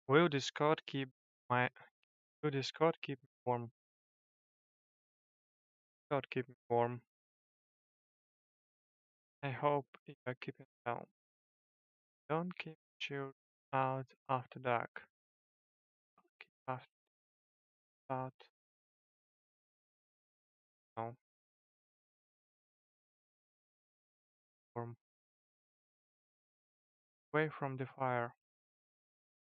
Will Discord keep my will Discord keep me warm? Discord keep me warm. I hope you're keeping well. Don't keep chilled out after dark. Keep after that. No, warm. Away from the fire,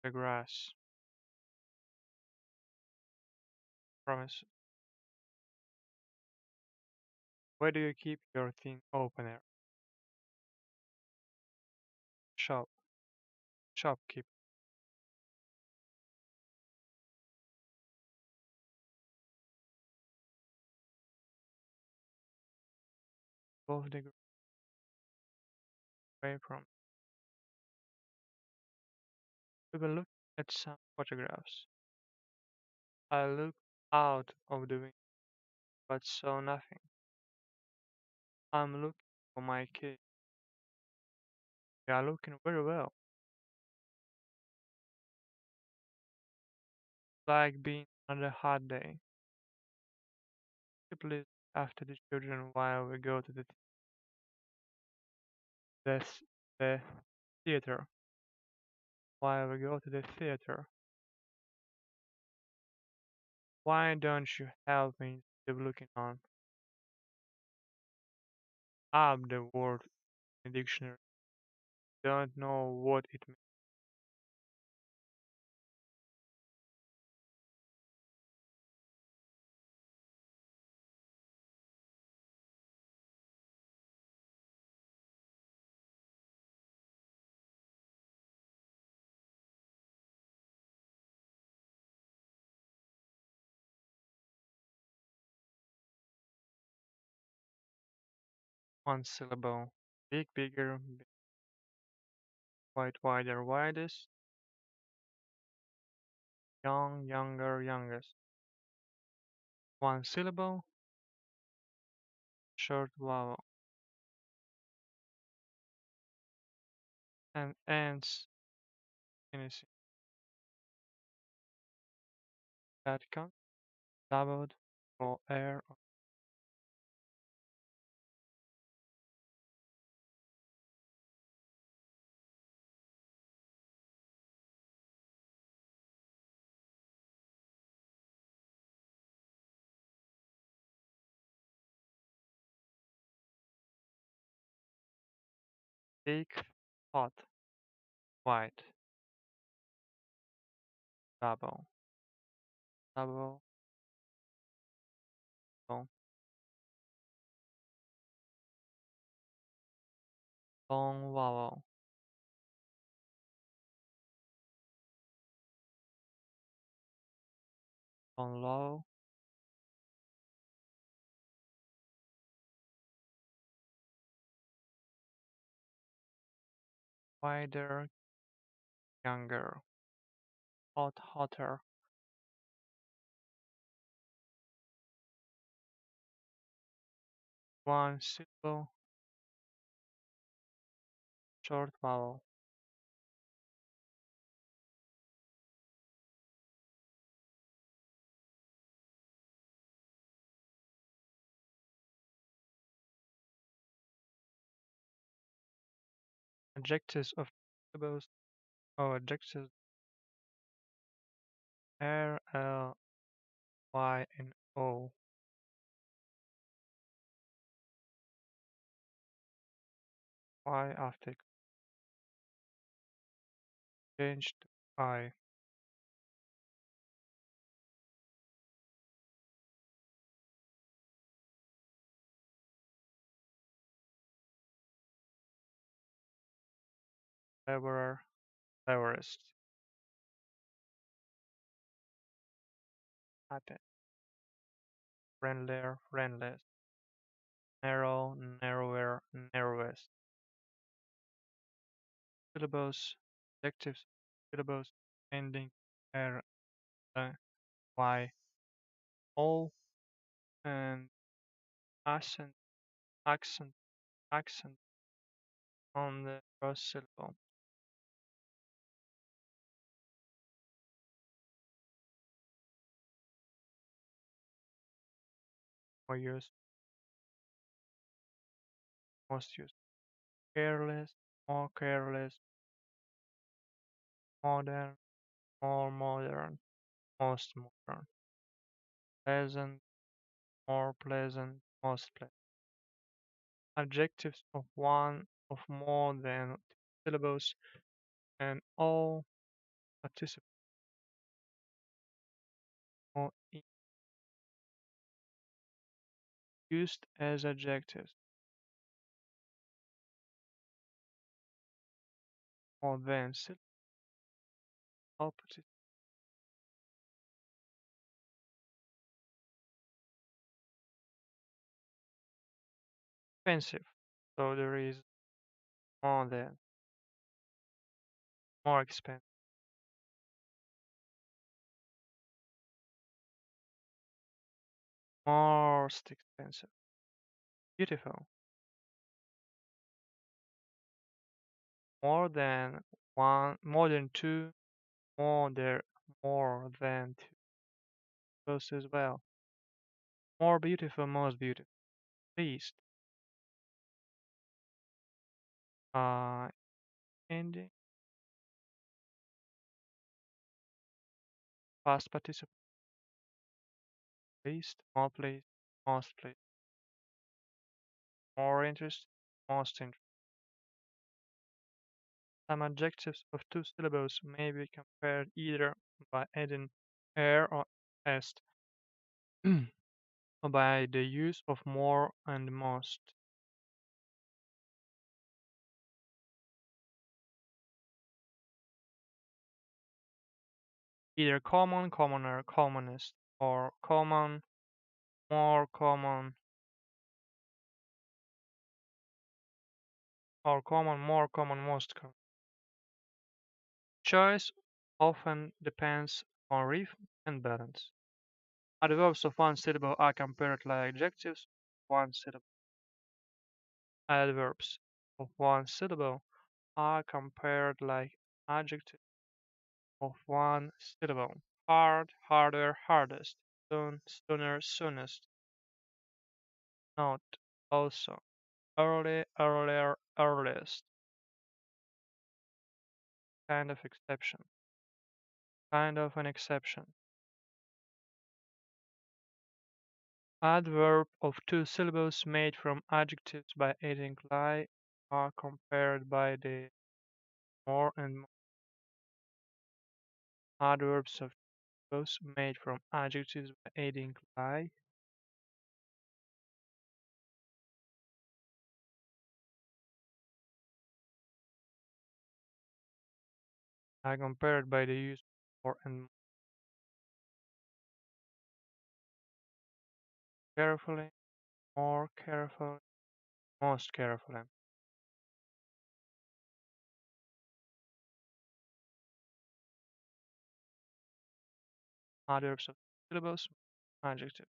the grass. Promise. Where do you keep your thin opener? Shop. Shopkeep. Both the away from. We will look at some photographs. I looked out of the window but saw nothing. I'm looking for my key. You are looking very well. Like being on a hot day. Please after the children while we go to the, the theater. While we go to the theater. Why don't you help me instead of looking on? Up the word in the dictionary. Don't know what it means. One syllable. Big, bigger, wide, wider, widest. Young, younger, youngest. One syllable. Short vowel. And ends finishing. That count. Doubled for air. Big, hot, wide. Double. Double. Long, long vowel. Long, low. Wider, younger. Hot, hotter. One syllable. Short vowel. Adjectives of syllables or adjectives R, L, Y, and O. Y after change to I. Cleverer, cleverest. Happy, friendlier, friendliest. Narrow, narrower, narrowest. Syllables, adjectives, syllables ending R, Y, O, and accent, accent, accent on the first syllable. more used, most used, careless, more careless, modern, more modern, most modern, pleasant, more pleasant, most pleasant. Adjectives of one of more than two syllables and all participles or used as adjectives more than syllables, all participles. Expensive. So there is more than, more expensive, most expensive. Beautiful. More than one, more than two, more than two. Close as well. More beautiful, most beautiful. Least. Uh, ending. Past participle. Least. More pleased. Most pleased. More interest. Most interest. Some adjectives of two syllables may be compared either by adding er or est, or by the use of more and most. Either common, commoner, commonest, or common, more common, or common, more common, most common. Choice often depends on rhythm and balance. Adverbs of one syllable are compared like adjectives of one syllable. Adverbs of one syllable are compared like adjectives of one syllable. Hard, harder, hardest. Soon, sooner, soonest. Note also. Early, earlier, earliest. Kind of exception. Kind of an exception. Adverb of two syllables made from adjectives by adding lie are compared by the more and more. Adverbs of syllables made from adjectives by adding lie are compared by the use of more and more. Carefully, more carefully, most carefully. Adverbs of syllables, adjectives.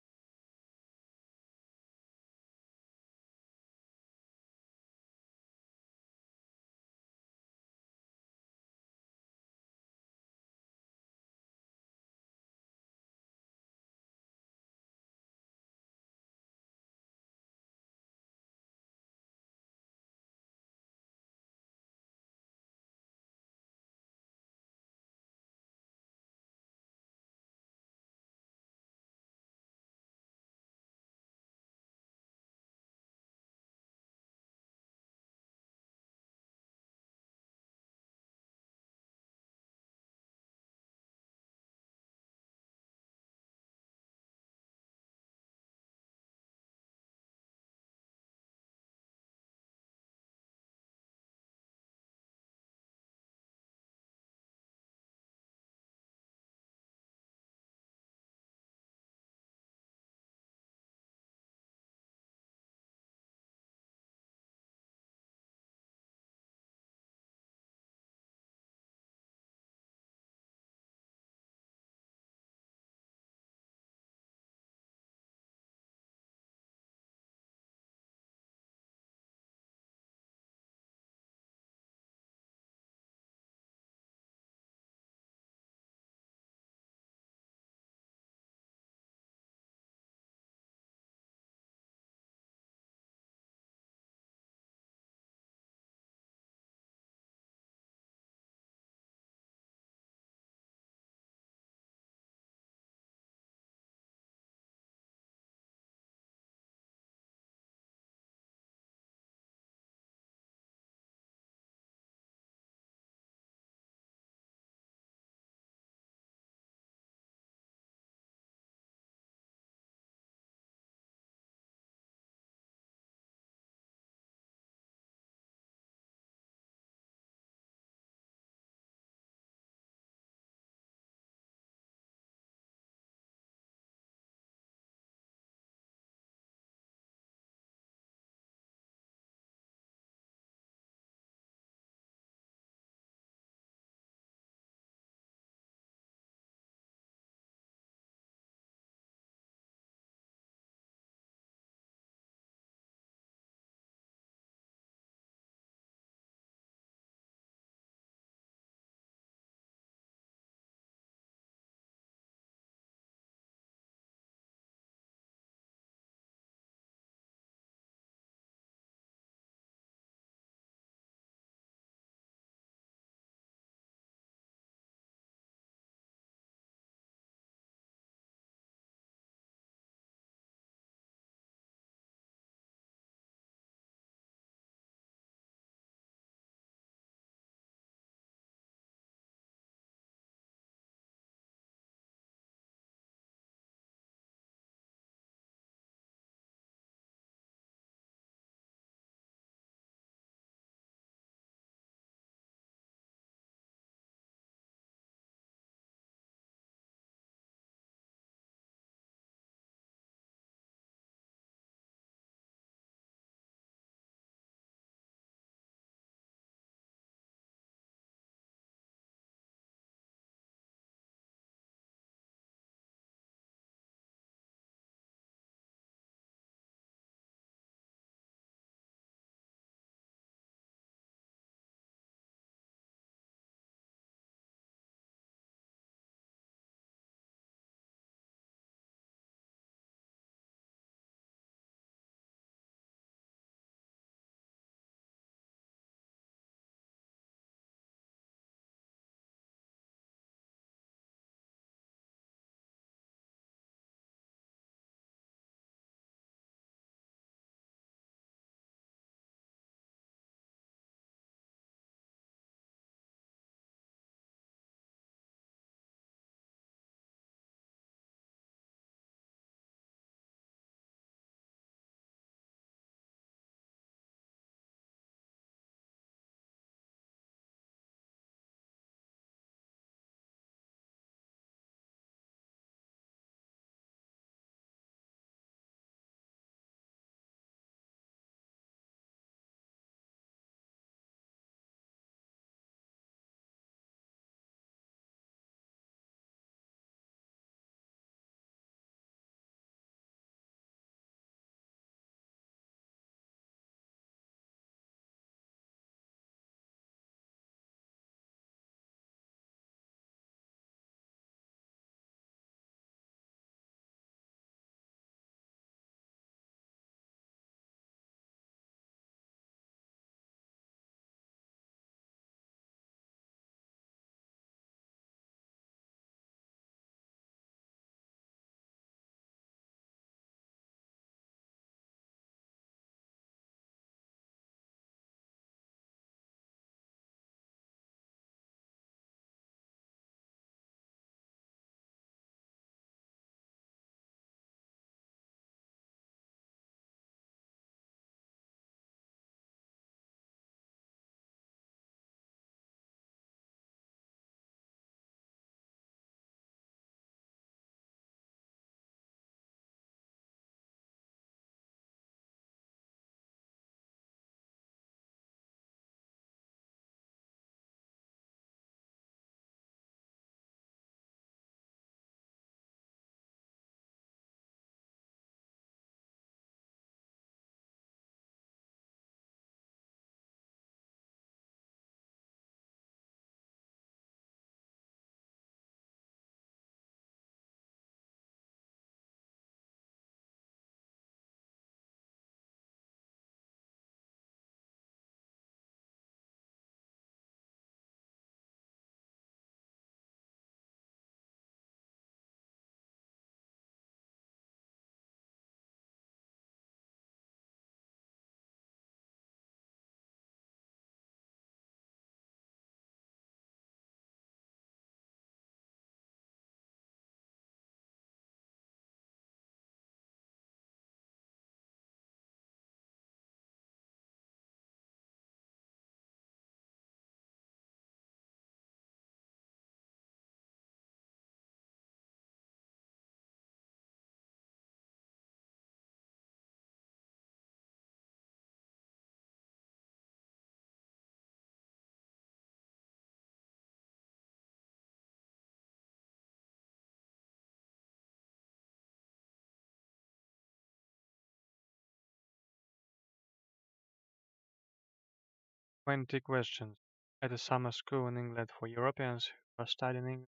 20 questions at a summer school in England for Europeans who are studying English.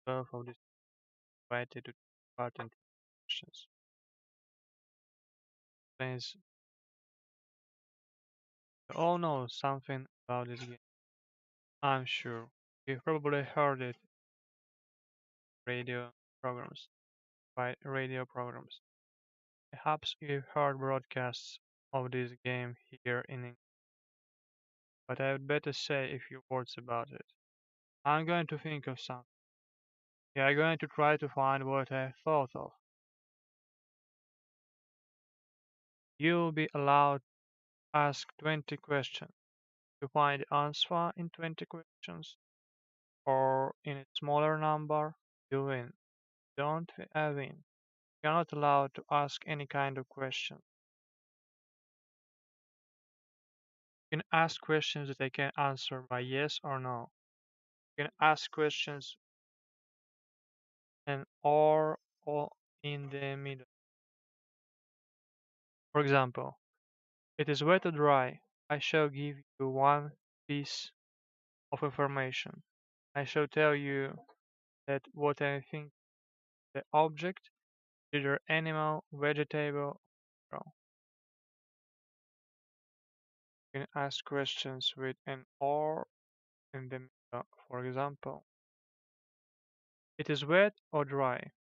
12 of these invited to take part in questions. Please, you all know something about this game. I'm sure you've probably heard it radio programs by radio programs. Perhaps you've heard broadcasts of this game here in England, but I would better say a few words about it. I'm going to think of something. You are going to try to find what I thought of. You'll be allowed to ask 20 questions. To find the answer in 20 questions, or in a smaller number, you win. Don't win. You're not allowed to ask any kind of question. You can ask questions that I can answer by yes or no. You can ask questions and or in the middle. For example, it is wet or dry. I shall give you one piece of information. I shall tell you that what I think the object, either animal, vegetable, or mineral. You can ask questions with an or in the middle. For example, it is wet or dry.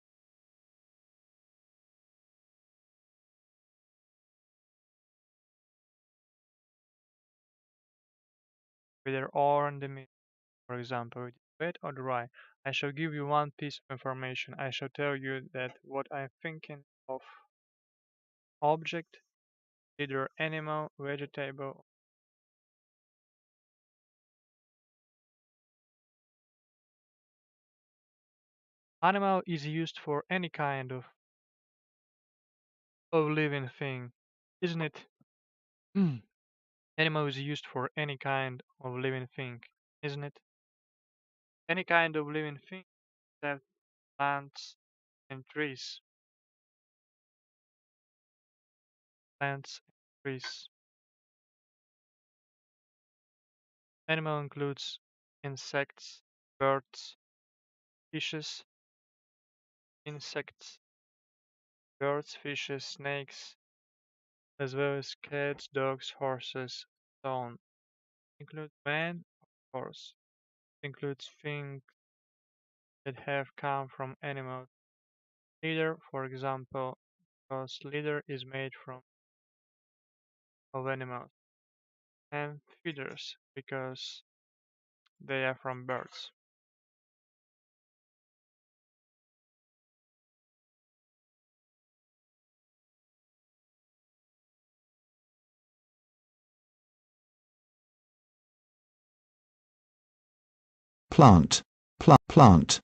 With an or in the middle. For example, it is wet or dry. I shall give you one piece of information. I shall tell you that what I'm thinking of object, either animal, vegetable. Animal is used for any kind of living thing, isn't it? Animal is used for any kind of living thing, isn't it? Any kind of living thing except plants and trees. Plants and trees. Animal includes insects, birds, fishes, insects, birds, fishes, snakes, as well as cats, dogs, horses, so on. Includes man, of course. Includes things that have come from animals. Leather, for example, because leather is made from of animals. And feathers, because they are from birds. Plant, plant.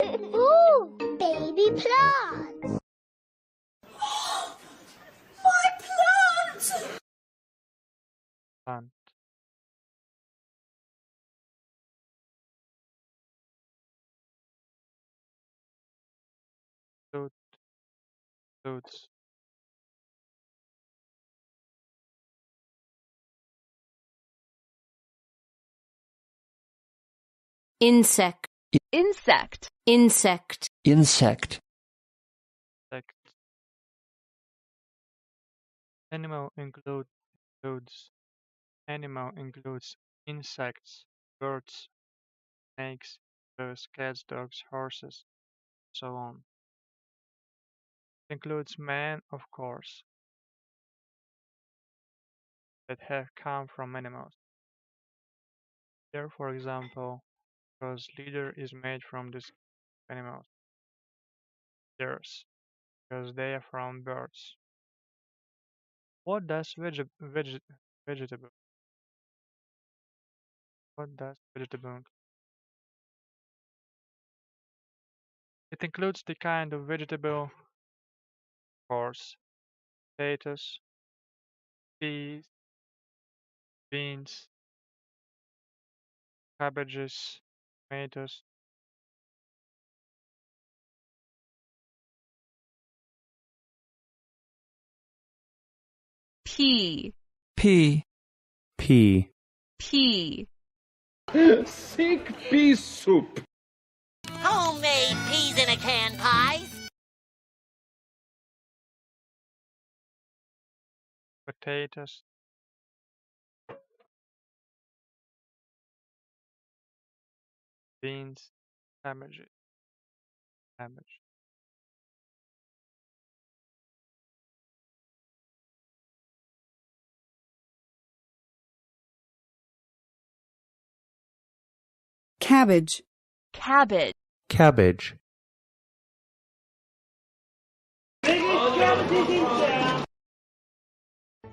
Ooh, baby plants. Plant. Fruit, fruits. Insect. Insect. Insect. Insect. Insect. Animal includes animal includes insects, birds, snakes, birds, cats, dogs, horses, so on. It includes man, of course, that have come from animals. Here, for example, because leather is made from these animals. Theirs, because they are from birds. What does vegetable? What does vegetable? It includes the kind of vegetable, of course, potatoes, peas, beans, cabbages, tomatoes. Pea. P. P. P. Sick pea soup. Homemade peas in a can pies. Potatoes. Beans. Cabbage. Cabbage. Cabbage. Cabbage. Cabbage.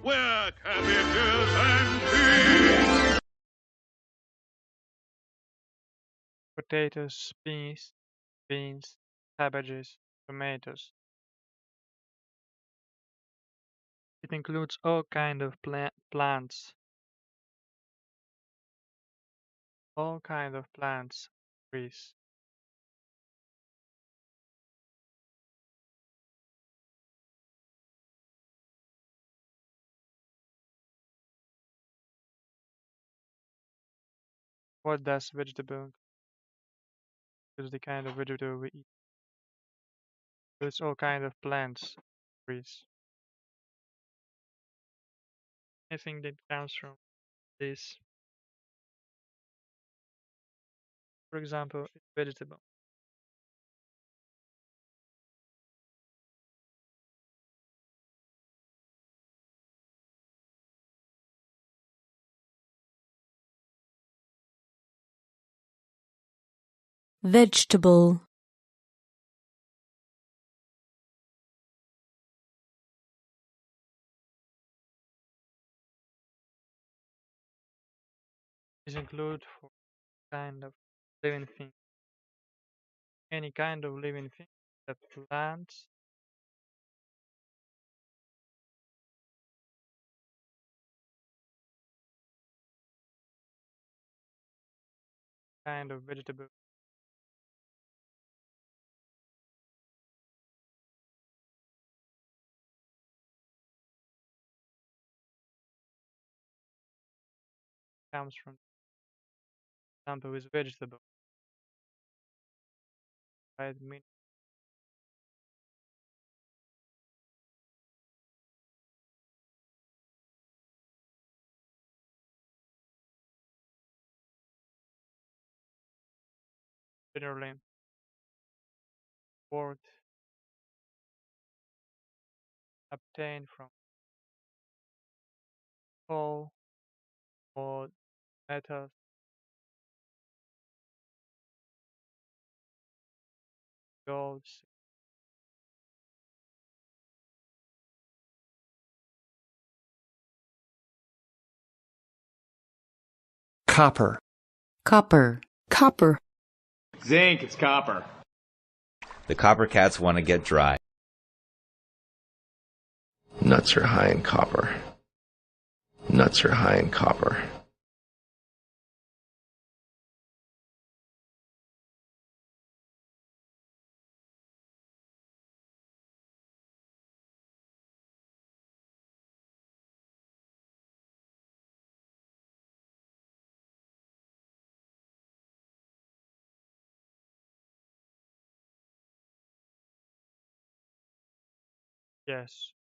We're cabbages and peas. Potatoes. Peas. Beans. Cabbages. Tomatoes. It includes all kind of plants. All kind of plants. Trees. What does vegetable? Is the kind of vegetable we eat. It's all kind of plants, trees. Anything that comes from this, for example, is vegetable. Vegetable. These include for kind of living thing. Any kind of living thing that plants kind of vegetable. Comes from example is vegetable. Right? Generally, word obtained from coal or metals, gold, Copper. Copper. Copper. Zinc, it's copper. The copper cats want to get dry. Nuts are high in copper. Nuts are high in copper. yes.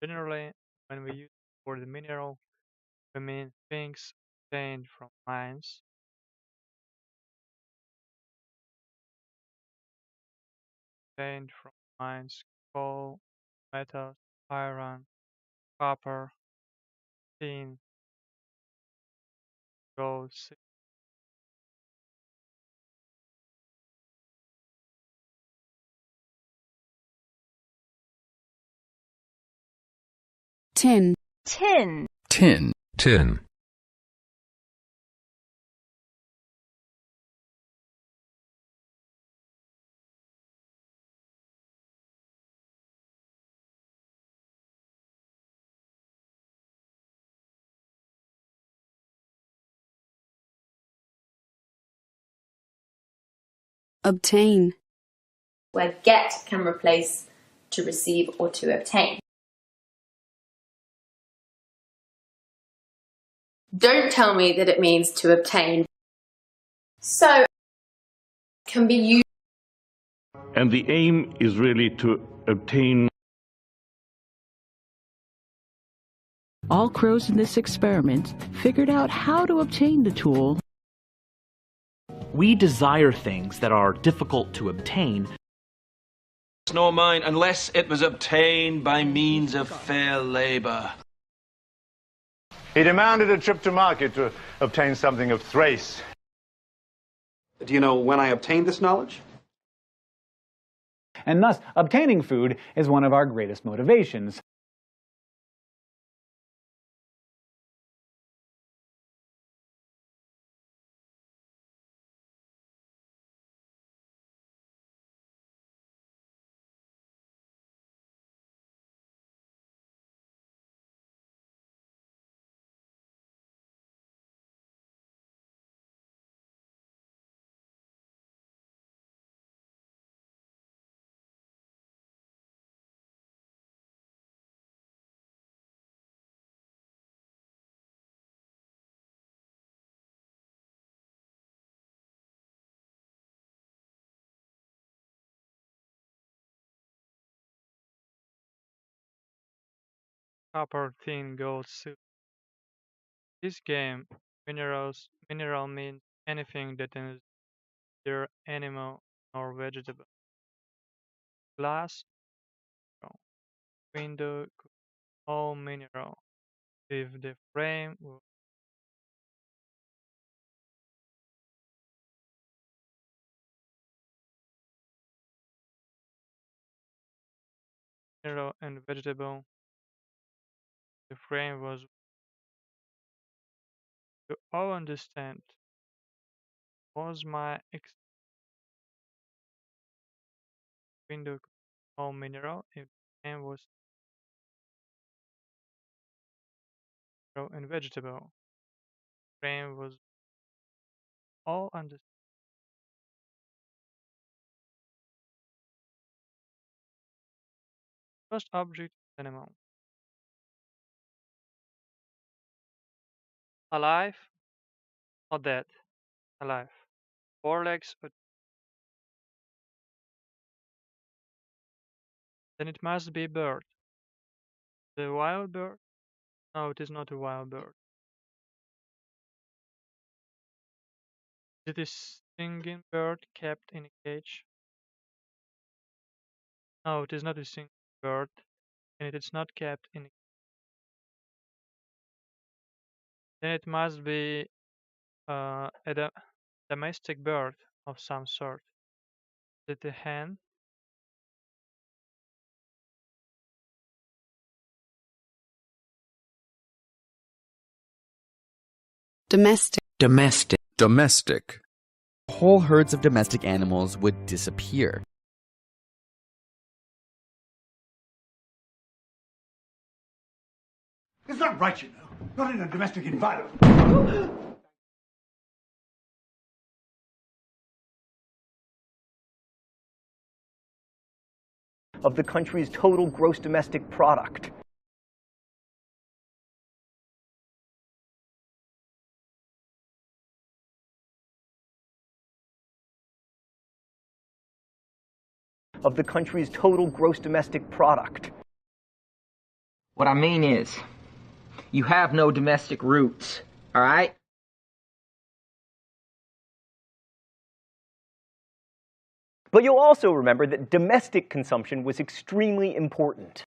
Generally, when we use the word mineral, we mean things obtained from mines, obtained from mines, coal, metals, iron, copper, tin, gold, Tin. Tin. Tin. Tin. Obtain. Where get can replace to receive or to obtain. Don't tell me that it means to obtain. So, can be used. And the aim is really to obtain. All crows in this experiment figured out how to obtain the tool. We desire things that are difficult to obtain. It's no mine unless it was obtained by means of fair labor. He demanded a trip to market to obtain something of Thrace. Do you know when I obtained this knowledge? And thus, obtaining food is one of our greatest motivations. Copper, tin, gold, silver. This game, mineral means anything that is neither animal nor vegetable. Glass, mineral. Window, all mineral. If the frame was mineral and vegetable, the frame was. You all understand. Was my window all mineral if the frame was mineral and vegetable? Frame was all understand. First object animal. Alive or dead? Alive. 4 legs or then it must be a bird. The wild bird? No, it is not a wild bird. Is it a singing bird kept in a cage? No, it is not a singing bird, and it is not kept in a cage. Then it must be a domestic bird of some sort. Is it a hen? Domestic. Domestic. Domestic. Whole herds of domestic animals would disappear. It's not right, you know. Not in a domestic environment. Of the country's total gross domestic product. Of the country's total gross domestic product. What I mean is, you have no domestic roots, all right? But you'll also remember that domestic consumption was extremely important.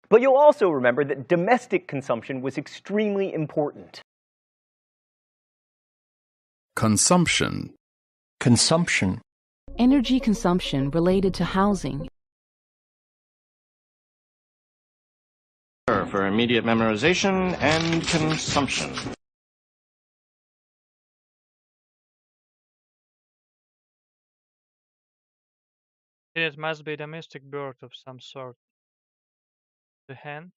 But you'll also remember that domestic consumption was extremely important. Consumption. Consumption. Energy consumption related to housing. For immediate memorization and consumption. It must be a domestic bird of some sort. The hen?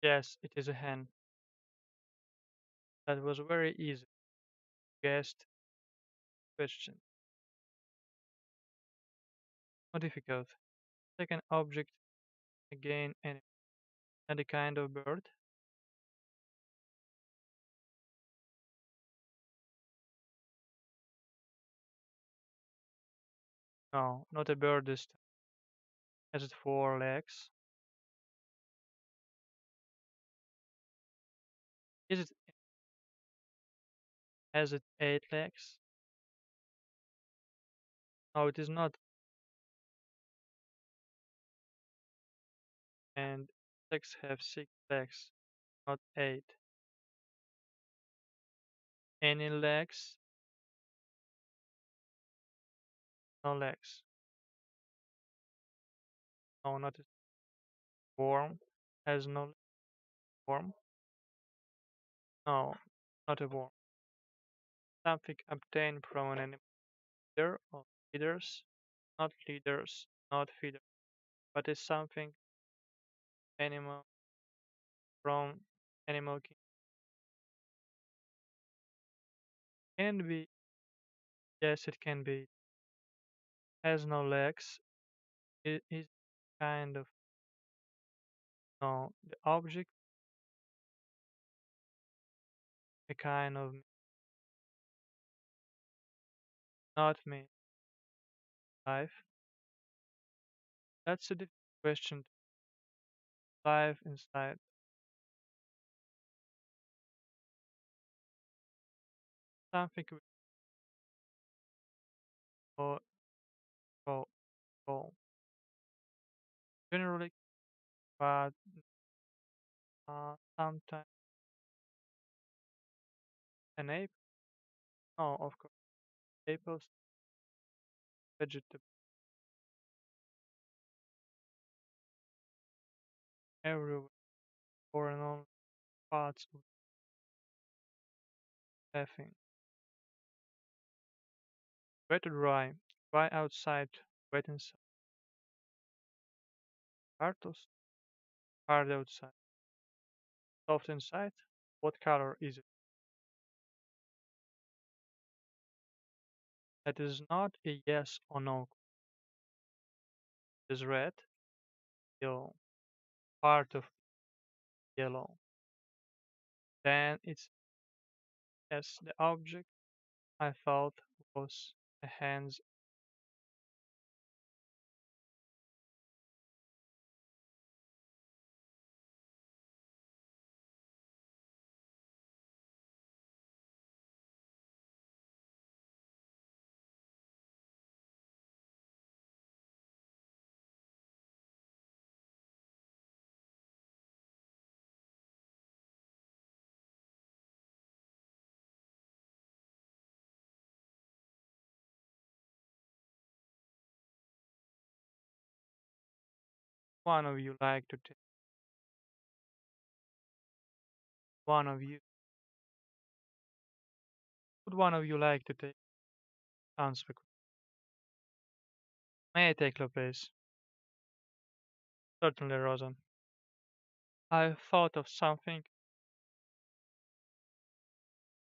Yes, it is a hen. That was very easy. Guessed question. Not difficult. Second object, again, any kind of bird. No, not a bird this time. Has it 4 legs? Is it has it 8 legs? No, it is not. And insects have 6 legs, not 8. Any legs? No legs. No, not a worm. Has no worm. No, not a worm. Something obtained from an animal leader or leaders, not feeders, but is something animal from animal kingdom. Can it be? Yes, it can be. Has no legs. It is kind of no. The object, a kind of not me. Life. That's a different question. Life inside. Something we call call call. Generally, but sometimes an ape. No, of course, apples, vegetable, everywhere, or in all parts of everything. Wet or dry? Dry outside, wet inside. Hard hard outside. Soft inside. What color is it? That is not a yes or no. It is red, yellow, part of yellow. Then it's yes, the object I thought was a hands. One of you like to take. One of you. Would one of you like to take? Answer the question. May I take Lopez? Certainly, Rosa. I thought of something.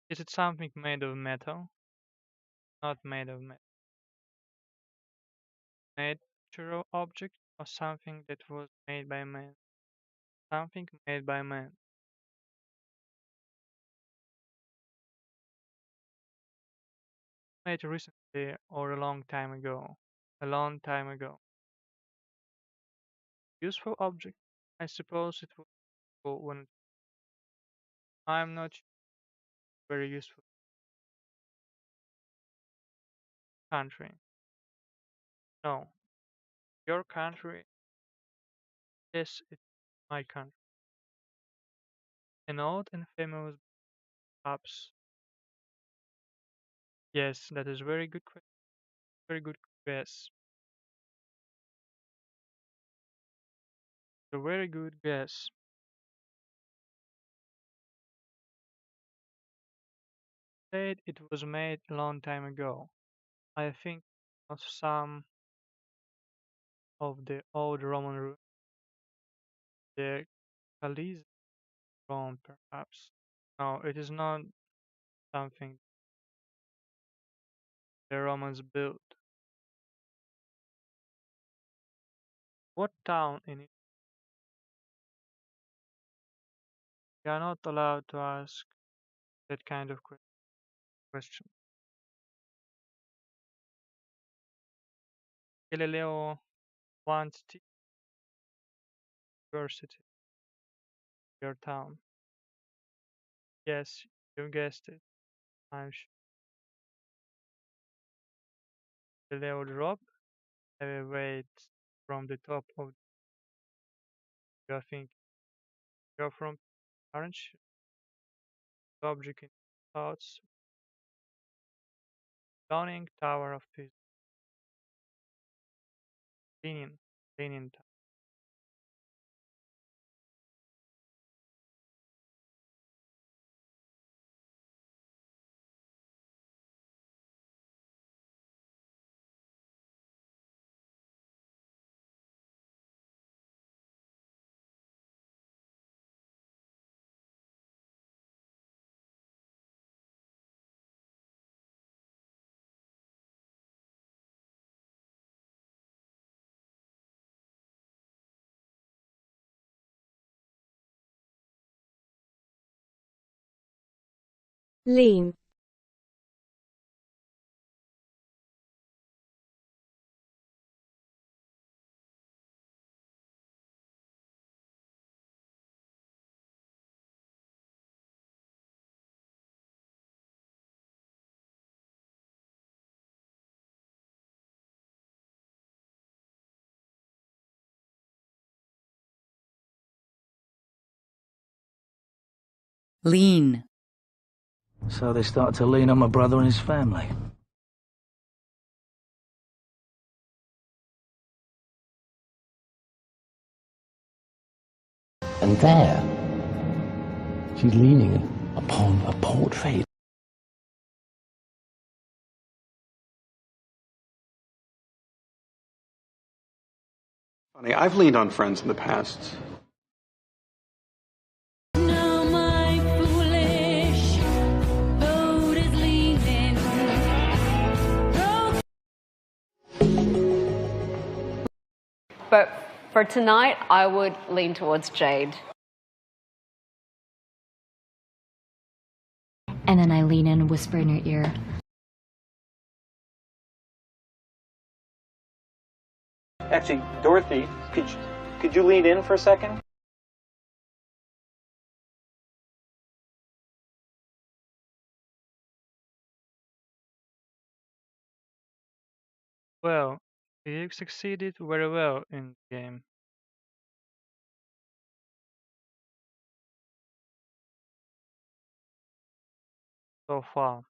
Is it something made of metal? Not made of metal. Natural object or something that was made by man? Something made by man. Made recently or a long time ago? A long time ago. Useful object? I suppose it was useful when I'm not very useful. Country. No. Your country? Yes, it's my country. An old and famous perhaps. Yes, that is very good question. Very good guess. A very good guess. Said it was made a long time ago. I think of some of the old Roman ruins, the Colosseum, Rome, perhaps. No, it is not something the Romans built. What town in it? We are not allowed to ask that kind of question. Galileo wants to university, your town. Yes, you guessed it. I'm sure. Galileo dropped heavy weight from the top of your thinking. You're from, aren't you? The object in thoughts. Dawning Tower of Pisa. Leaning, leaning tower. Lean. Lean. So they start to lean on my brother and his family. And there, she's leaning upon a portrait. Funny, I've leaned on friends in the past. But for tonight, I would lean towards Jade. And then I lean in and whisper in her ear. Actually, Dorothy, could you lean in for a second? Well, you succeeded very well in the game. So far.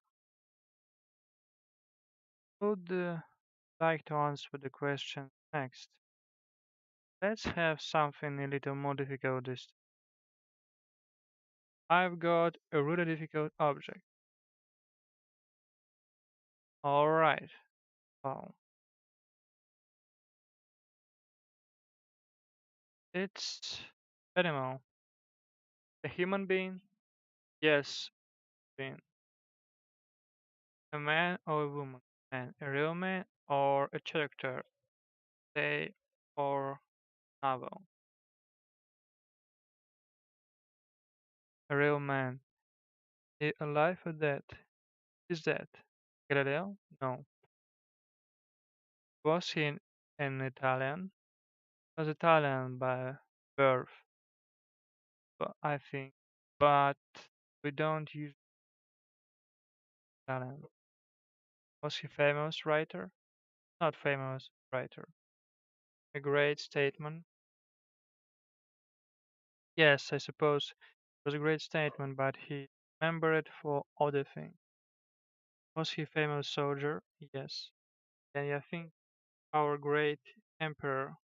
Would like to answer the question next. Let's have something a little more difficult this time. I've got a really difficult object. Alright. Wow. It's animal. A human being? Yes, being. A man or a woman? And a real man or a character? Say or novel. A real man. Is he alive or dead? Is dead. Galileo? No. Was he an Italian? Was Italian by birth, but I think, but we don't use Italian. Was he famous writer? Not famous writer. A great statement? Yes, I suppose it was a great statement, but he remembered for other things. Was he famous soldier? Yes. And I think our great emperor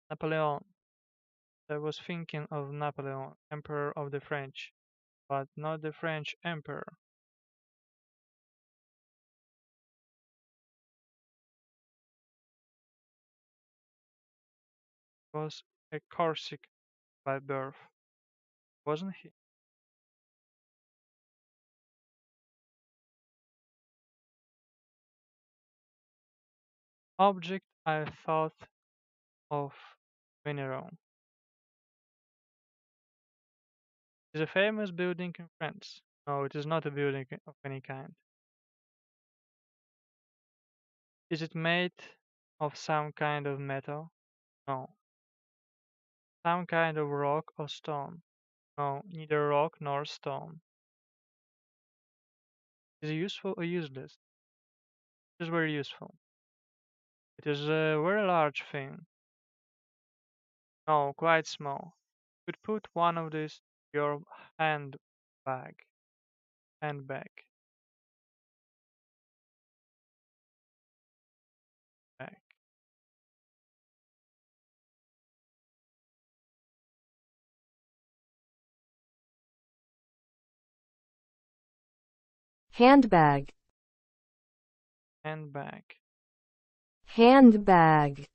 Napoleon. I was thinking of Napoleon, emperor of the French, but not the French emperor. Was a Corsican by birth. wasn't he? Object I thought of Venero. It is a famous building in France. No, it is not a building of any kind. Is it made of some kind of metal? No. Some kind of rock or stone? No, neither rock nor stone. Is it useful or useless? It is very useful. It is a very large thing. No, quite small. You could put one of these in your handbag. Handbag. Bag. Handbag. Handbag. Handbag.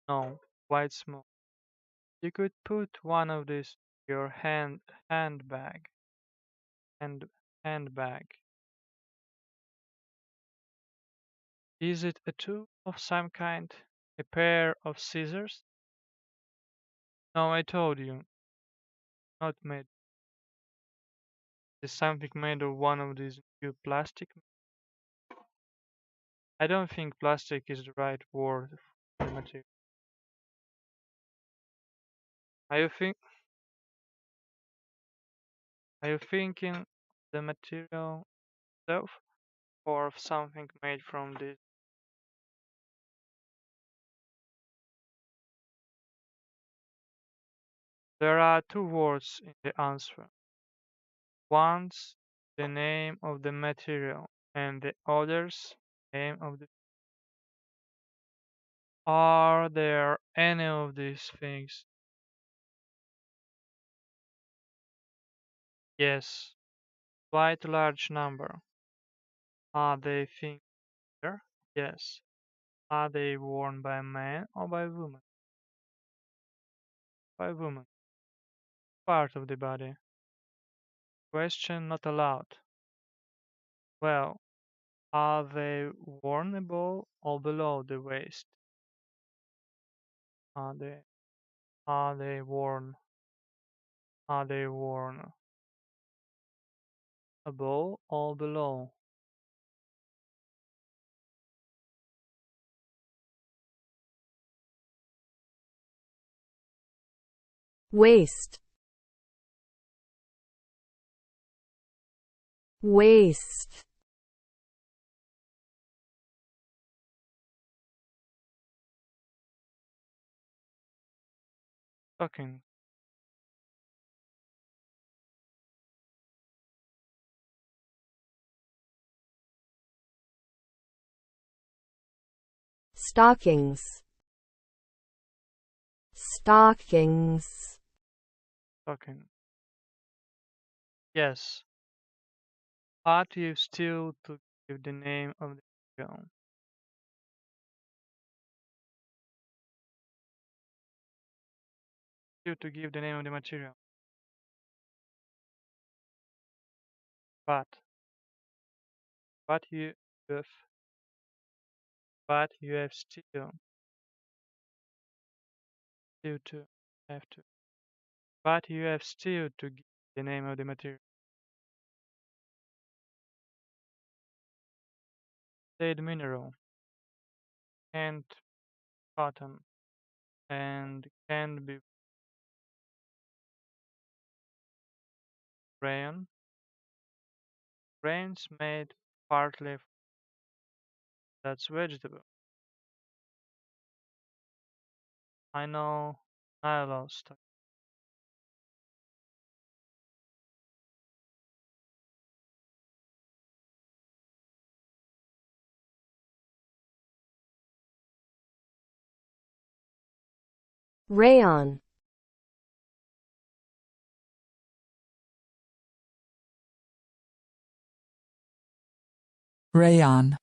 No, quite small. You could put one of these in your handbag. Handbag. Is it a tool of some kind? A pair of scissors? No, I told you. Not made. Is something made of one of these new plastic? I don't think plastic is the right word for the material. Are you thinking the material itself or of something made from this? There are two words in the answer. One's the name of the material and the other's name of the. Are there any of these things? Yes, quite a large number. Are they things there? Yes. Are they worn by men or by women? By women. Part of the body. Question not allowed. Well, are they worn above or below the waist? Are they worn above or below? Waist. Waist. Stocking. Stockings. Stockings. Stocking. Yes. Ought you still to give the name of the material? Still to give the name of the material. But you have still to have to. But you have still to give the name of the material. Said mineral and cotton and can be rayon. Grains made partly that's vegetable. I know nylon stock. Rayon. Rayon.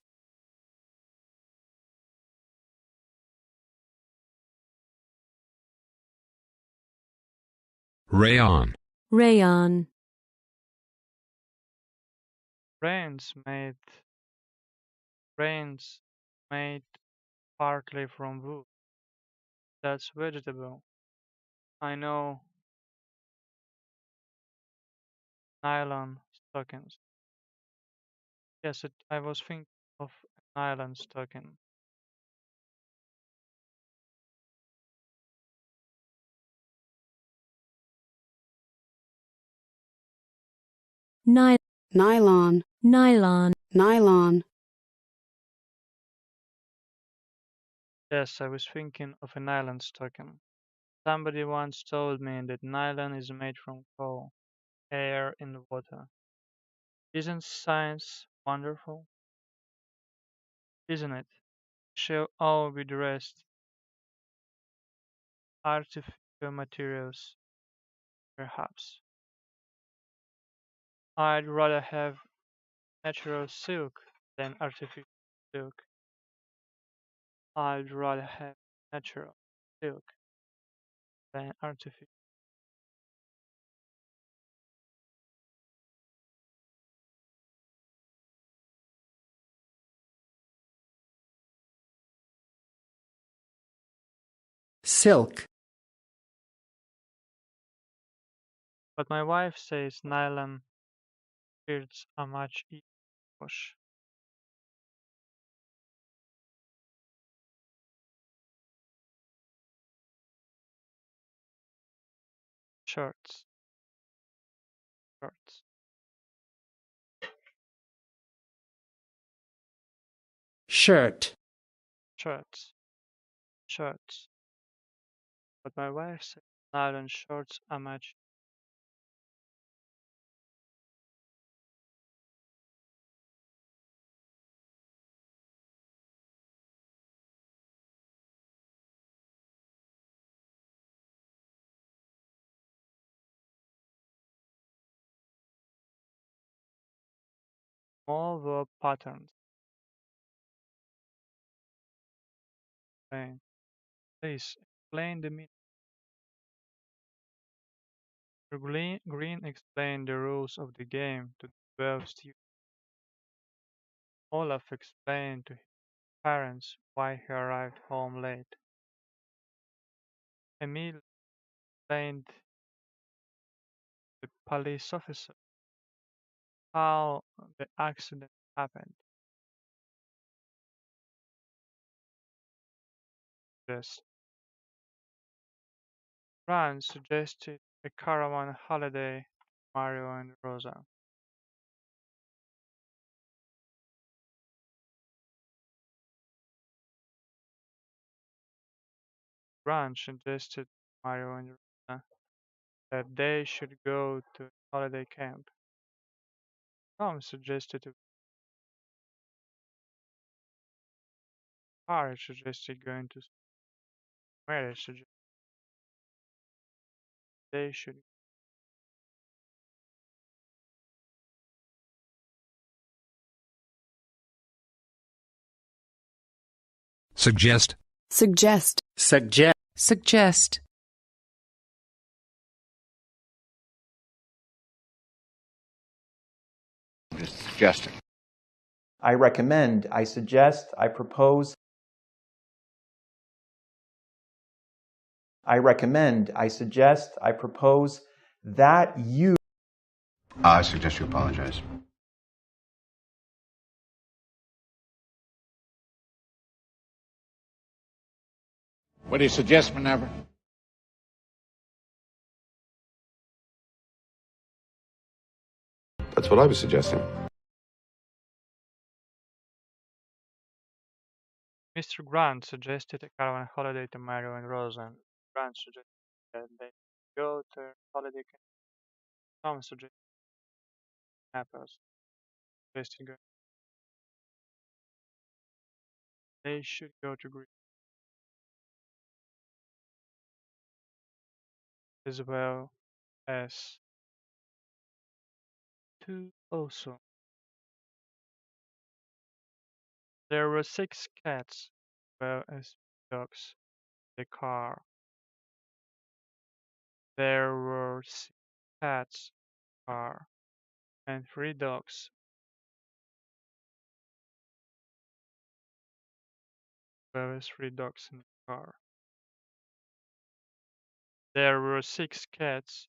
Rayon. Rayon. Rains made partly from wood. That's vegetable. I know. Nylon stockings. Yes, I was thinking of a nylon stocking. Nylon. Nylon. Nylon. Yes, I was thinking of a nylon stocking. Somebody once told me that nylon is made from coal, air, and water. Isn't science wonderful? Isn't it? Shall all be dressed artificial materials, perhaps. I'd rather have natural silk than artificial silk. I'd rather have natural silk than artificial. Silk. But my wife says nylon shirts are much easier to wash. Shirts. Shirts. Shirt. Shirts. Shirts. But my wife says nylon shorts are much. More verb patterns. Please explain the meaning. Green explained the rules of the game to the 12 students. Olaf explained to his parents why he arrived home late. Emil explained to the police officer how the accident happened. Yes. Ran suggested a caravan holiday to Mario and Rosa. Ran suggested to Mario and Rosa that they should go to a holiday camp. Tom suggested to Harry suggested going to Mary suggested they should Suggest. Suggest. Suggest. Suggest. Just suggesting. I recommend, I suggest, I propose. I recommend, I suggest, I propose that you. I suggest you apologize. What do you suggest, Minerva? That's what I was suggesting. Mr. Grant suggested a caravan holiday to Mario and Rosa, and Grant suggested that they go to a holiday camp. Tom suggested apples. Suggested they should go to Greece as well as to also. There were 6 cats as well as dogs in the car. There were 6 cats in the car and 3 dogs. There were 3 dogs in the car. There were 6 cats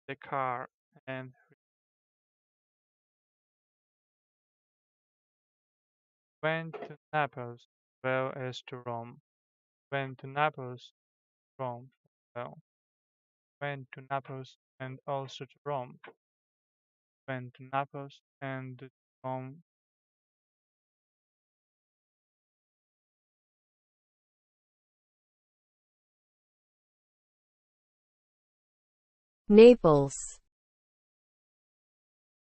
in the car and went to Naples as well as to Rome. Went to Naples, Rome as well. Went to Naples and also to Rome. Went to Naples and to Rome. Naples.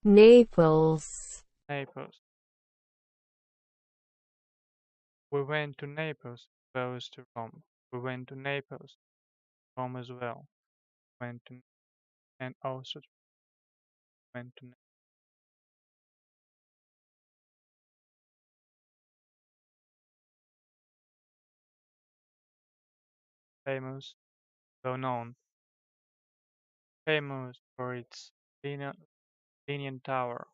Naples. Naples. We went to Naples as well as to Rome. We went to Naples, Rome as well. Went to and also went to famous, well known, famous for its Leaning Tower.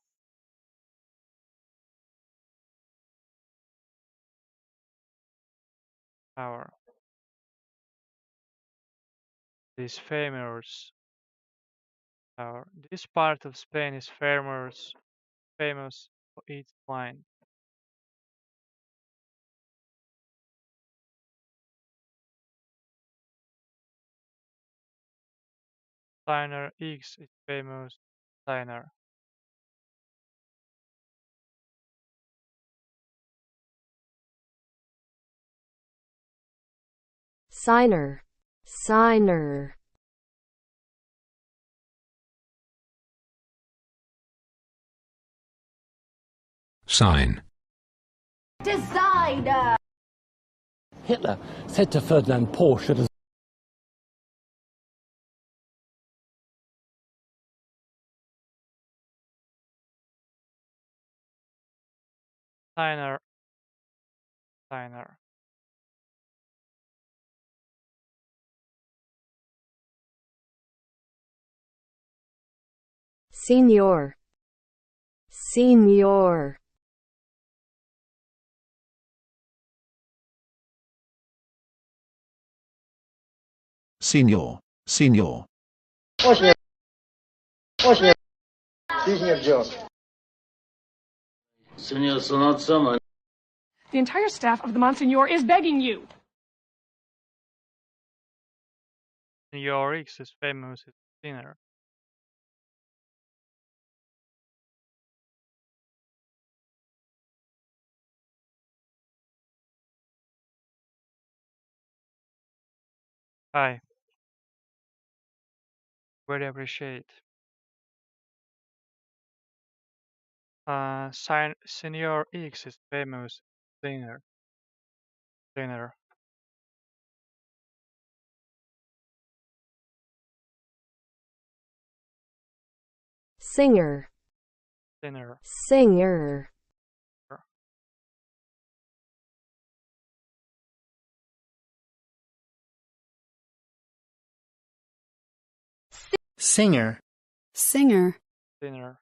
Tower. This famous tower. This part of Spain is famous for its wine. Diner X is famous diner. Signer. Signer. Sign. Designer. Hitler said to Ferdinand Porsche, Diner. Diner. Senior. Senior. Signor. Signor. Очень ждет. The entire staff of the Monsignor is begging you. Your X is famous as dinner. Hi. Very appreciate. Senior X is famous dinner. Dinner. Singer. Dinner. Singer. Singer. Singer. Dinner.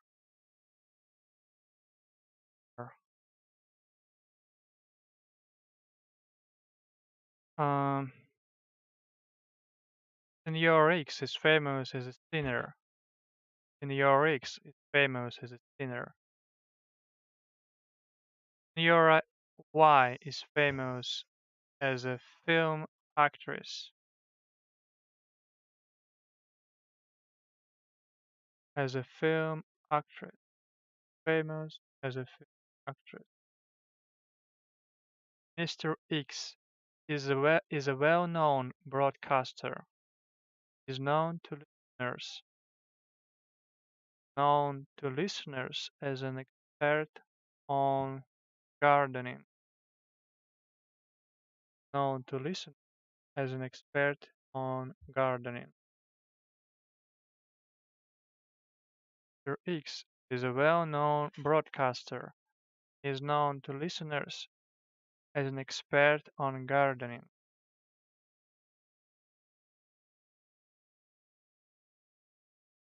Senior X is famous as a dinner. Senior X is famous as a dinner. Seniora Y is famous as a film actress. As a film actress. Famous as a film actress. Mr. X is a well-known broadcaster. Is known to listeners as an expert on gardening. Known to listeners as an expert on gardening. Mr. X is a well-known broadcaster. Is known to listeners as an expert on gardening.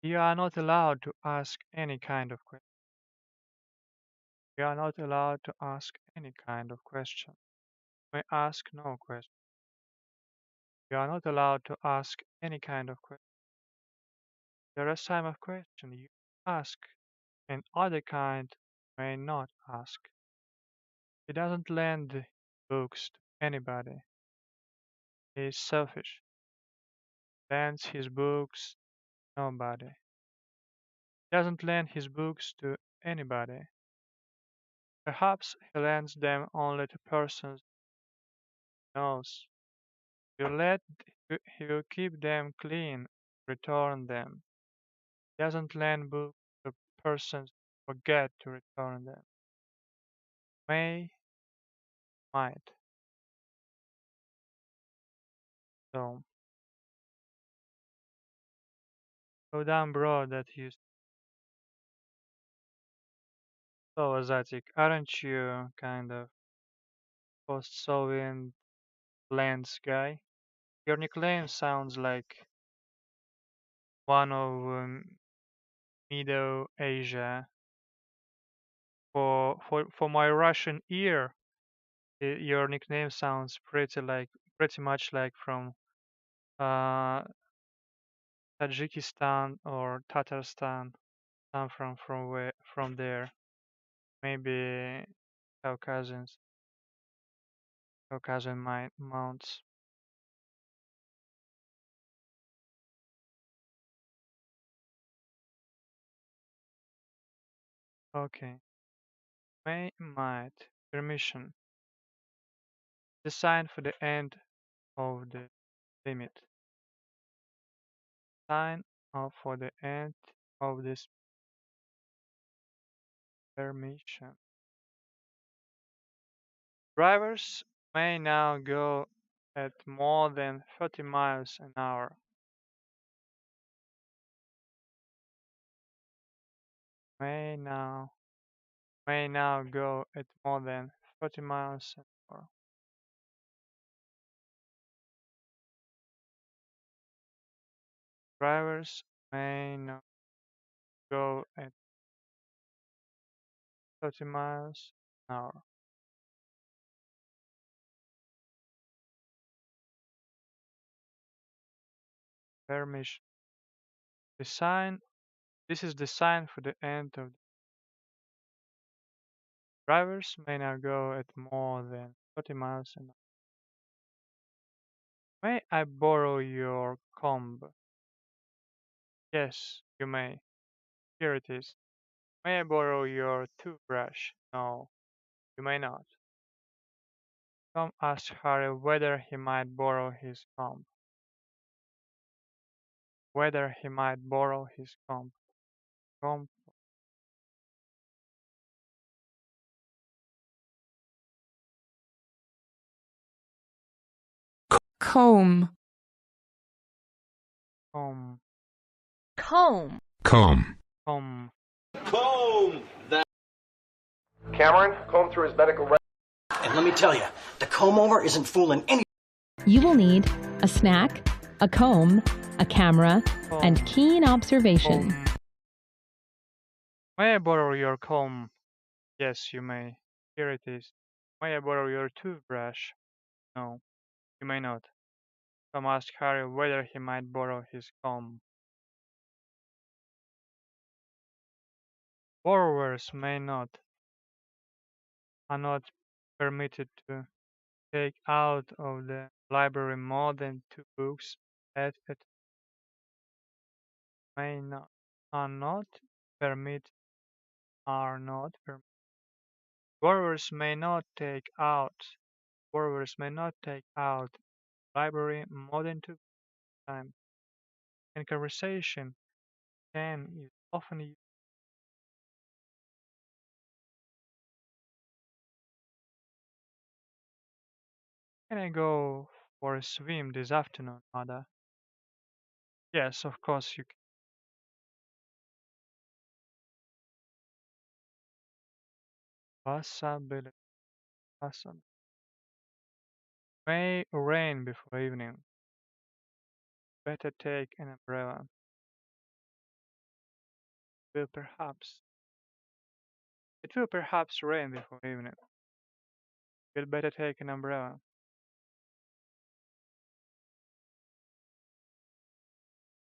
You are not allowed to ask any kind of question. You are not allowed to ask any kind of question. You may ask no question. You are not allowed to ask any kind of question. There is time of question you ask, and other kind may not ask. He doesn't lend books to anybody. He is selfish. Lends his books to nobody. He doesn't lend his books to anybody. Perhaps he lends them only to persons he knows. He will keep them clean, return them. He doesn't lend books to persons who forget to return them. May, might. So, go down, bro, that you so exotic. Aren't you kind of post-Soviet lands guy? Your nickname sounds like one of Middle Asia. For my Russian ear, your nickname sounds pretty much like from uh, Tajikistan or Tatarstan. I'm from there. Maybe Caucasian mounts. Okay. May, might. Permission. The sign for the end of the limit. Sign off for the end of this permission. Drivers may now go at more than 30 miles an hour. May now go at more than 30 miles an hour. Drivers may now go at 30 miles an hour. Permission. This is the sign for the end of drivers may now go at more than 30 miles an hour. May I borrow your comb? Yes, you may. Here it is. May I borrow your toothbrush? No, you may not. Tom asked Harry whether he might borrow his comb. Whether he might borrow his comb. Comb. Comb. Comb. Comb. Comb. Comb that. Cameron, comb through his medical records. And let me tell you, the comb over isn't fooling any. You will need a snack, a comb, a camera, and keen observation. Comb. May I borrow your comb? Yes, you may. Here it is. May I borrow your toothbrush? No, you may not. Tom asked Harry whether he might borrow his comb. Borrowers are not permitted to take out of the library more than 2 books at a time. Are not permitted. Borrowers may not take out library more than 2 books at a time. In conversation, can is often used. Can I go for a swim this afternoon, Mother? Yes, of course you can. Possibility. May rain before evening. Better take an umbrella. It will perhaps rain before evening. You'd better take an umbrella.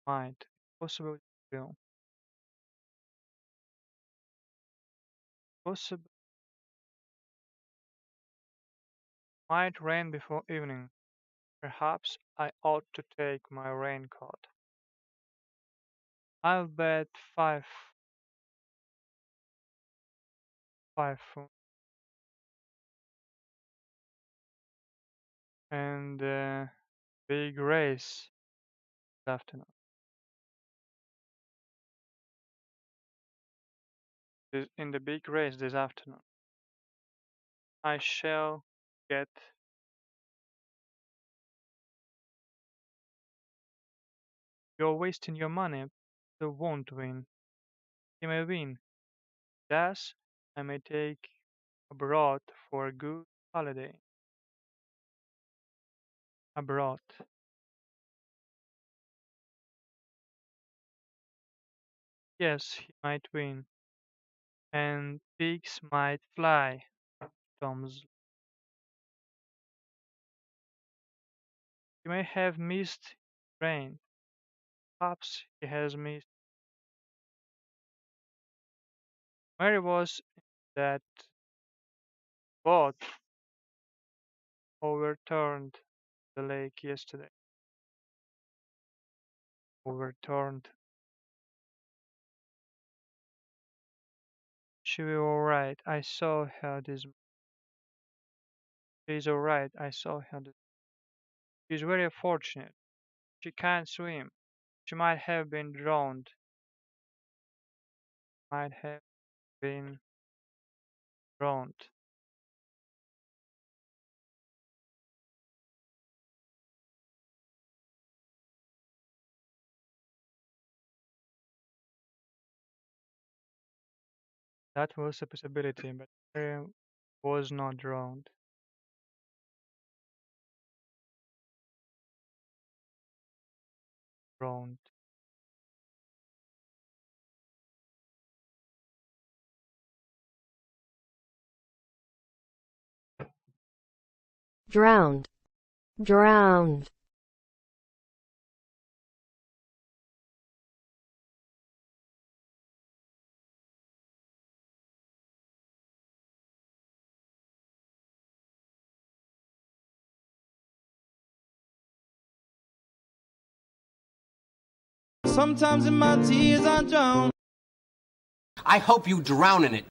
Might. Possible. Will. Possible. Might rain before evening. Perhaps I ought to take my raincoat. I'll bet five foot. And big race this afternoon. In the big race this afternoon, I shall get. You're wasting your money. You won't win. You may win. Thus, I may take abroad for a good holiday. Abroad. Yes, he might win. And pigs might fly. Tom's. He may have missed rain. Perhaps he has missed. Mary was in that boat overturned the lake yesterday. Overturned. She'll be alright. I saw her this. She's alright. I saw her this. She's very fortunate. She can't swim. She might have been drowned. Might have been drowned. That was a possibility, but Mary was not drowned. Drowned. Drowned. Drowned. Sometimes in my tears I drown. I hope you drown in it.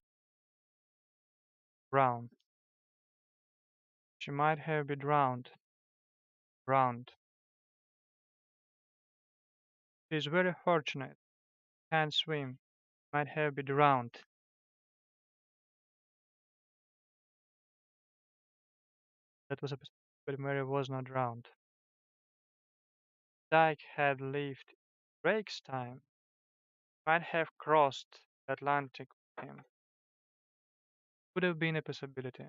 Drowned. She might have been drowned. Drowned. She's very fortunate. Can't swim. Might have been drowned. That was a possibility, but Mary was not drowned. Dyke had lived Drake's time. Might have crossed the Atlantic with him. Would have been a possibility.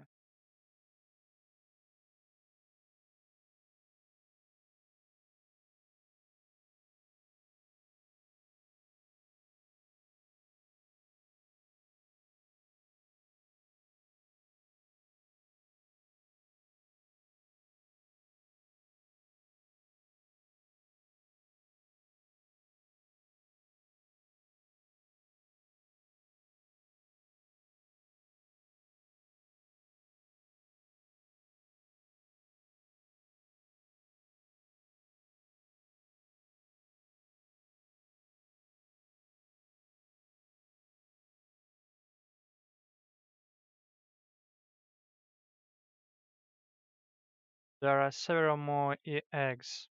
There are several more eggs.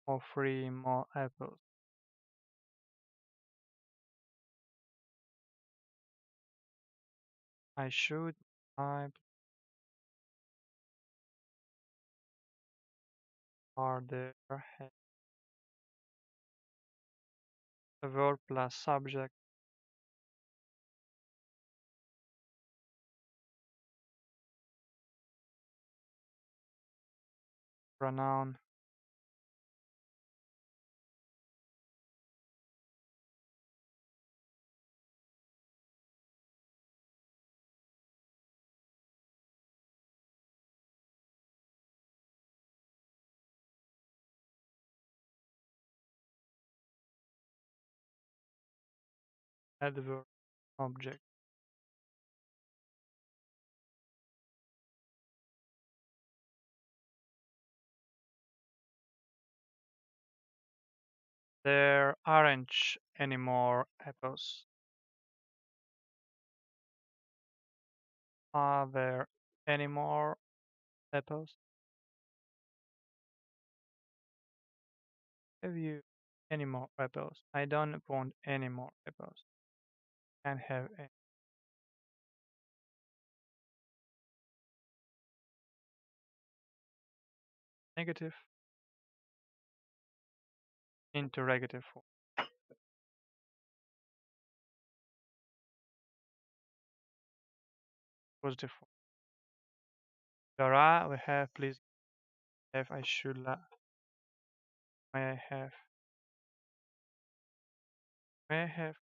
More free, more apples. I should type harder head. A verb plus subject. Pronoun. adverb object. There aren't any more apples. Are there any more apples? Have you any more apples? I don't want any more apples. Can't have any. Negative. Interrogative form. Positive form. Dara, we have, please have, I should laugh. May I have? May I have?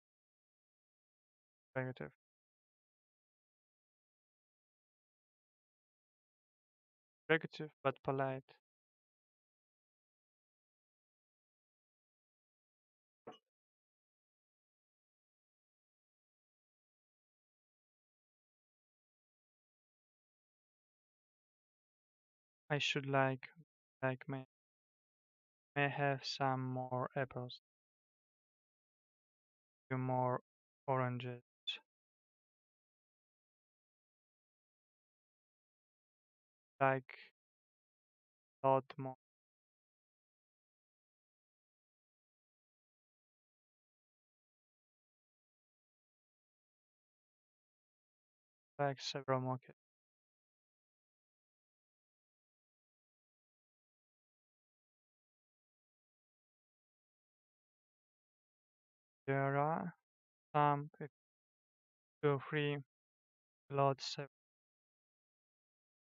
Negative. Negative but polite. I should like may I have some more apples? Few more oranges. Like lot more. Like several more. There are some 2, 3, lots.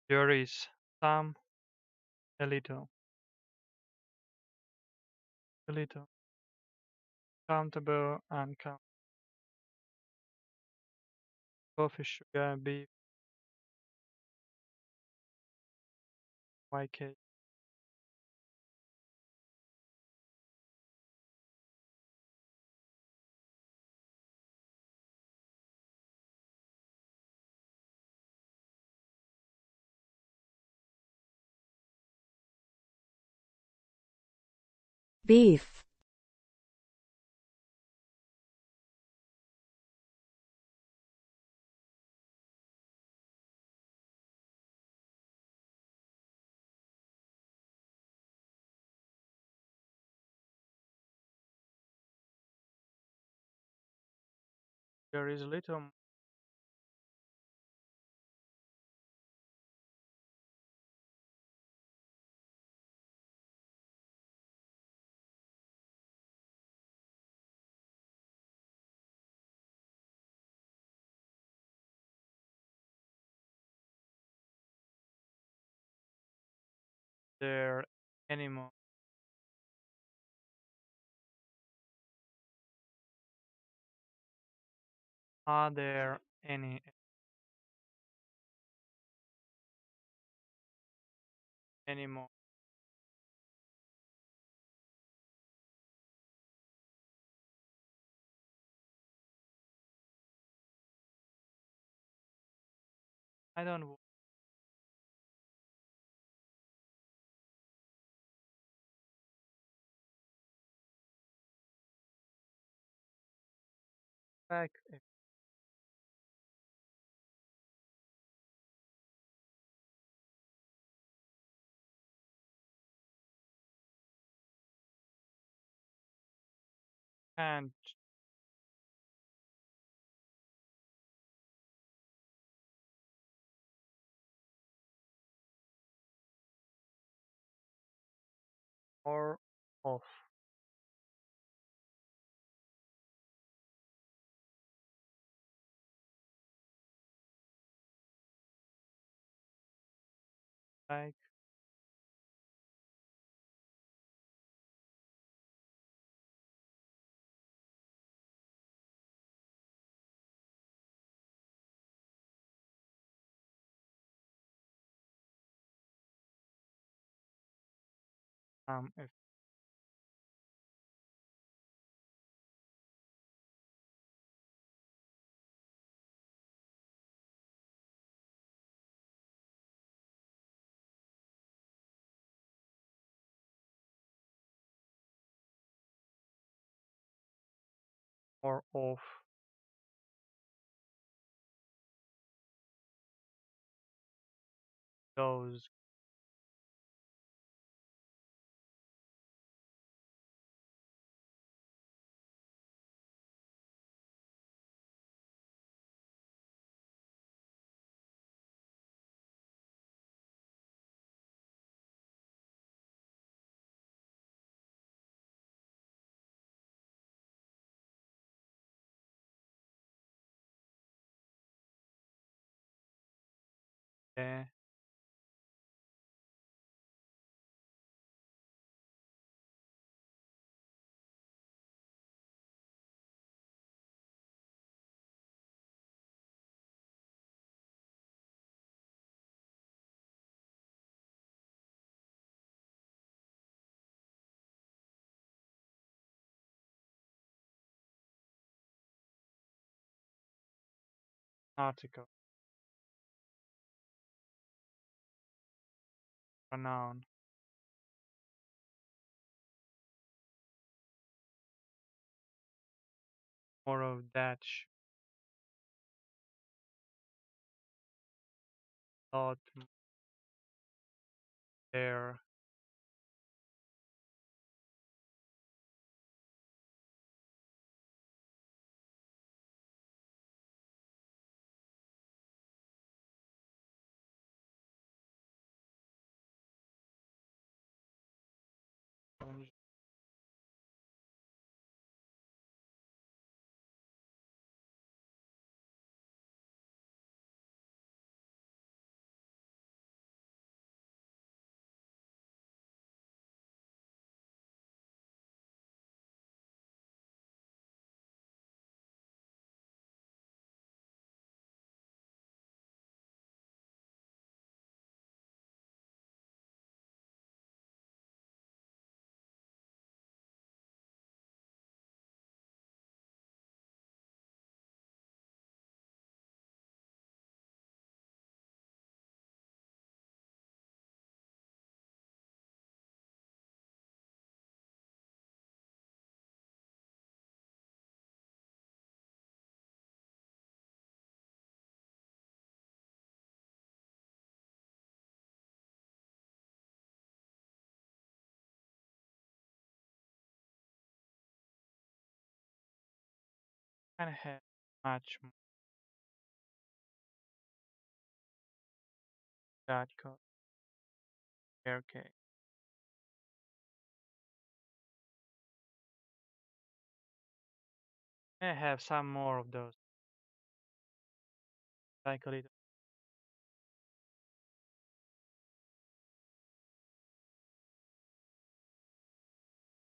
There is some, a little, countable, uncountable. Coffee, sugar, beef, white cake. beef, There is little. There any more. Are there any more? I don't want back. And more of. Like if more of those eh, article, pronoun, more of that lot there. Kind of have much more that code. Okay. I have some more of those. Like a little.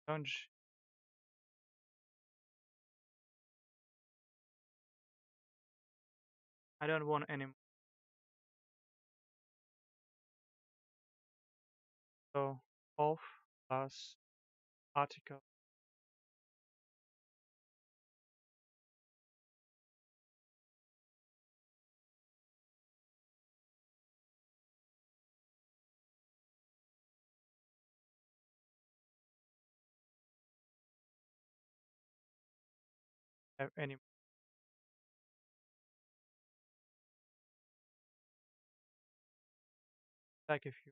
Don't sh- I don't want any more. So of plus article have any like if you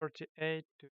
.38 to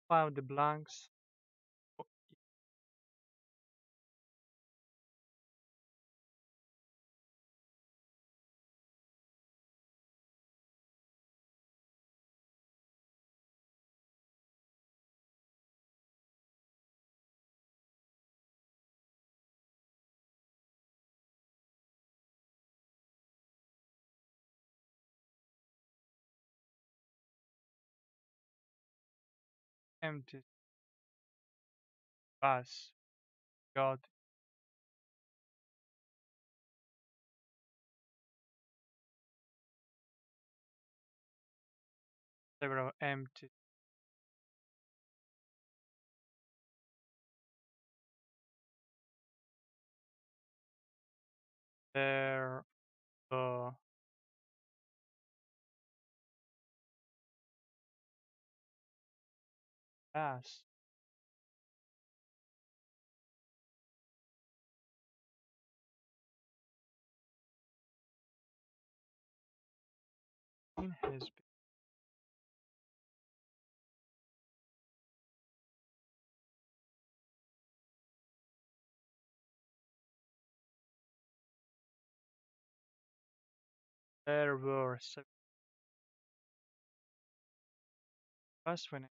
Fill the blanks. Empty pass. Got several empty. There pass. Has been there were several pass when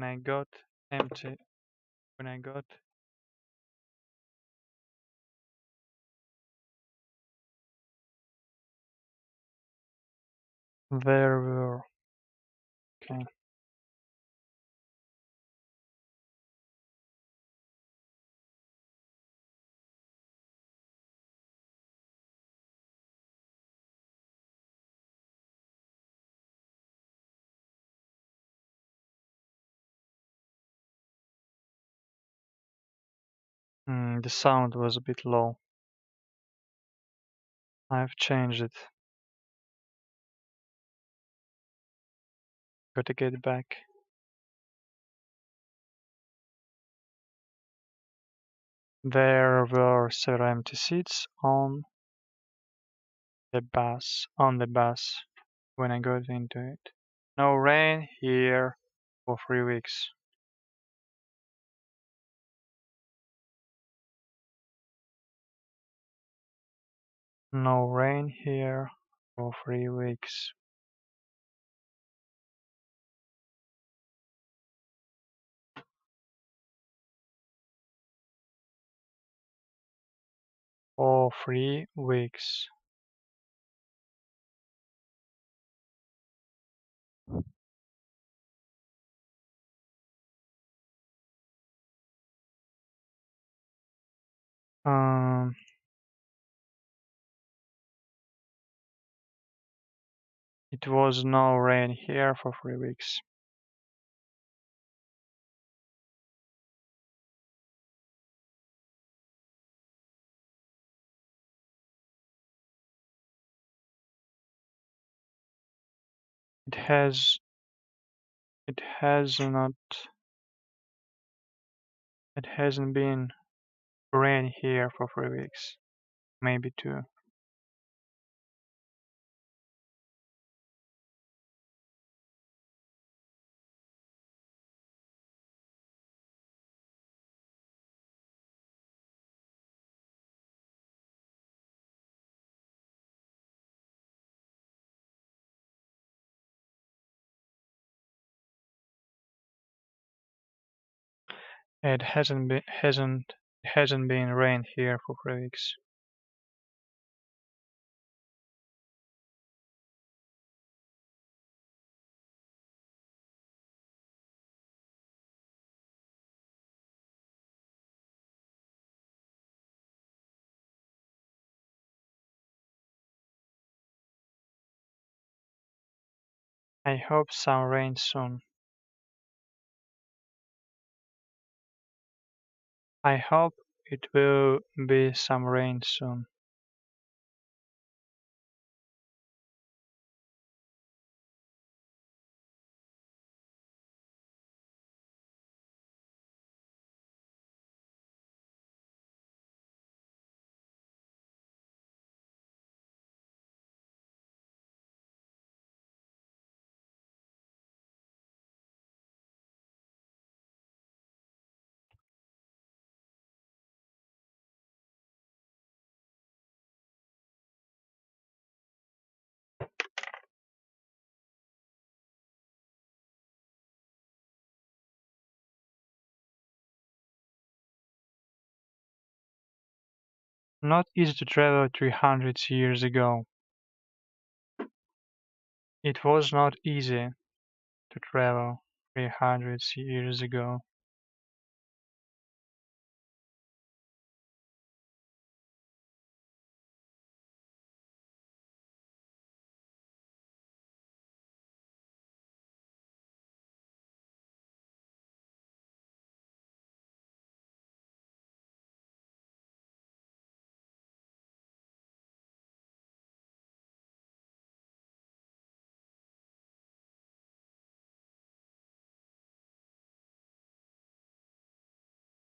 I got empty. When I got there were okay. The sound was a bit low. I've changed it. Gotta get back. There were several empty seats on the bus when I got into it. No rain here for 3 weeks. No rain here for 3 weeks. For 3 weeks. It was no rain here for 3 weeks. It hasn't been rain here for 3 weeks. Maybe 2. It hasn't It hasn't been rain here for 3 weeks. I hope some rain soon. I hope it will be some rain soon. Not easy to travel 300 years ago. It was not easy to travel 300 years ago.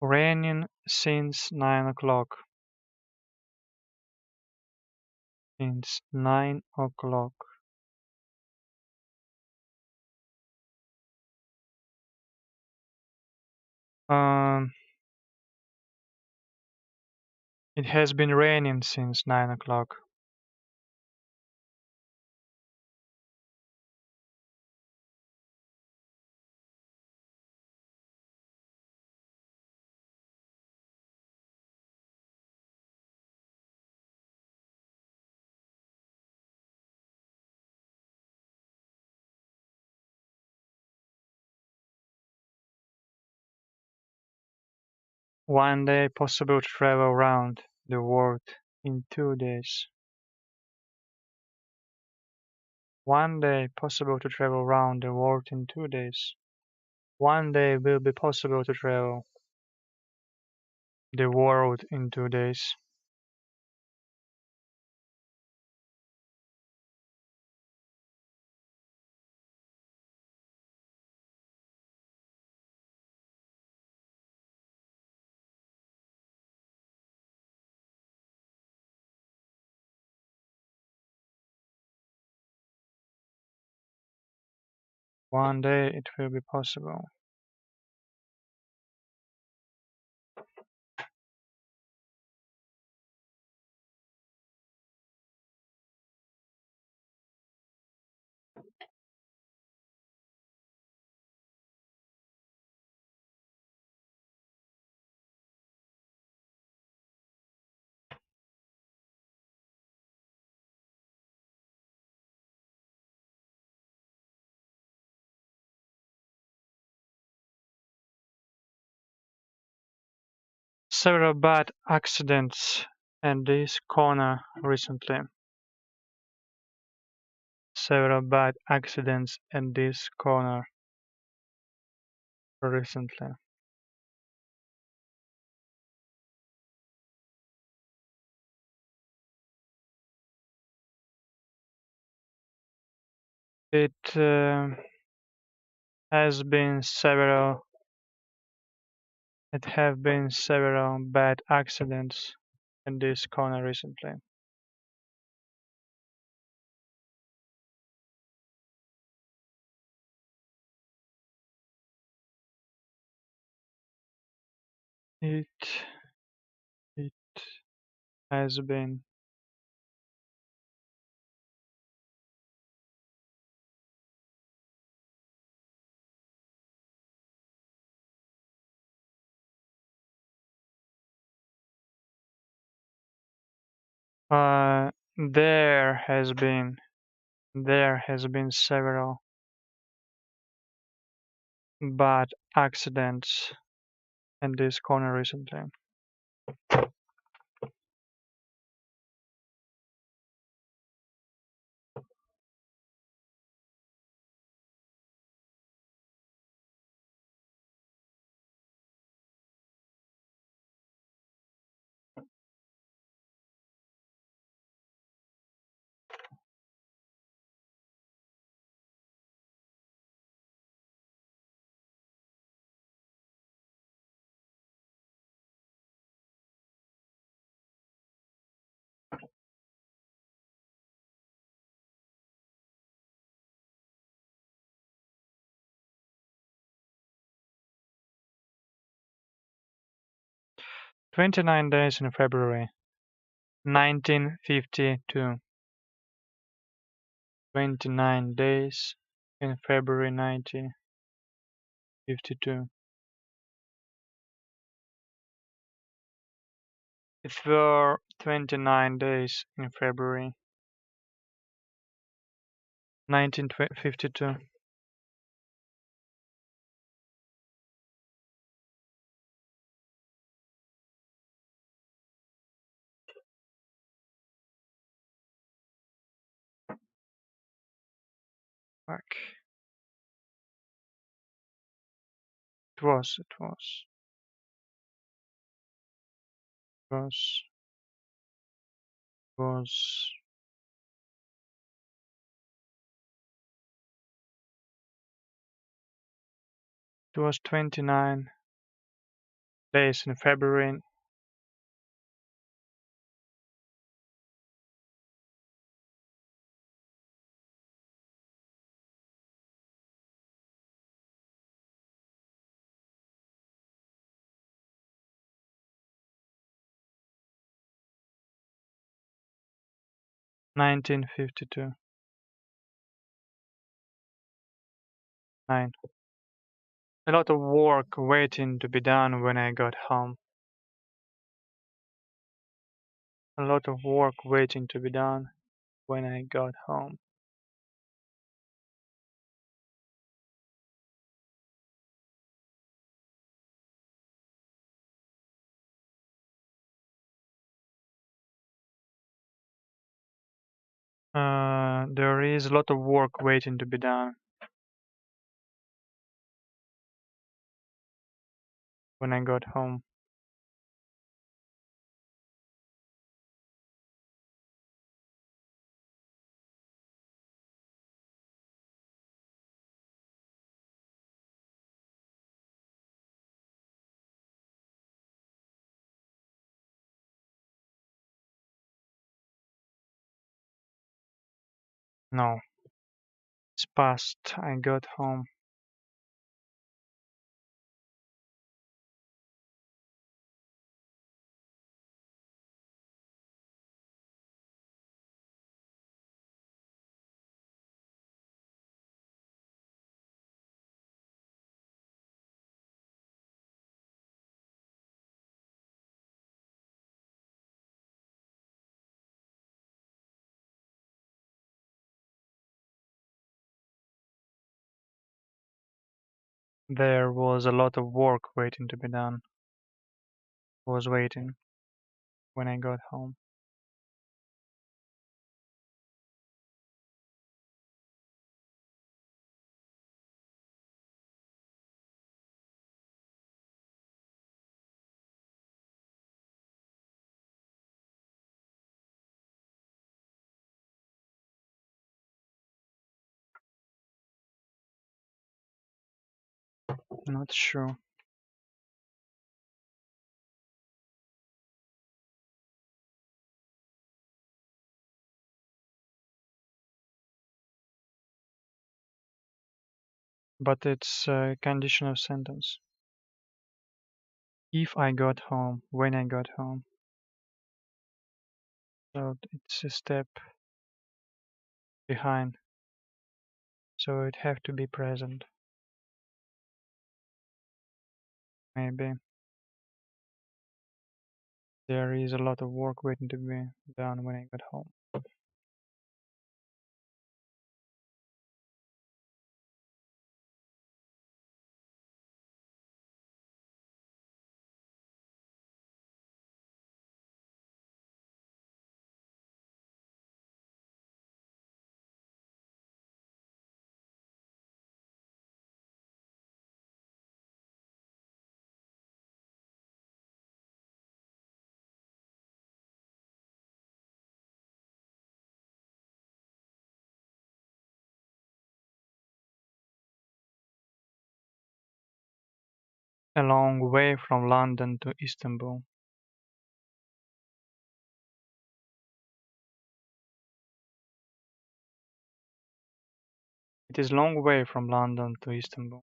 Raining since 9 o'clock. Since 9 o'clock. It has been raining since 9 o'clock. One day possible to travel around the world in 2 days. One day possible to travel around the world in 2 days. One day will be possible to travel the world in 2 days. One day it will be possible. Several bad accidents at this corner recently. Several bad accidents at this corner recently. It have been several bad accidents in this corner recently. It has been There has been several bad accidents in this corner recently. "29 Days in February, 1952". 29 Days in February 1952. It were 29 days in February 1952. Fuck. It was. It was. It was 29 days in February 1952. 9. A lot of work waiting to be done when I got home. A lot of work waiting to be done when I got home. There is a lot of work waiting to be done when I got home. No. It's past. I got home. There was a lot of work waiting to be done. Was waiting when I got home. Not sure. But it's a conditional sentence. If I got home, when I got home. So it's a step behind. So it have to be present. Maybe. There is a lot of work waiting to be done when I get home. A long way from London to Istanbul. It is long way from London to Istanbul.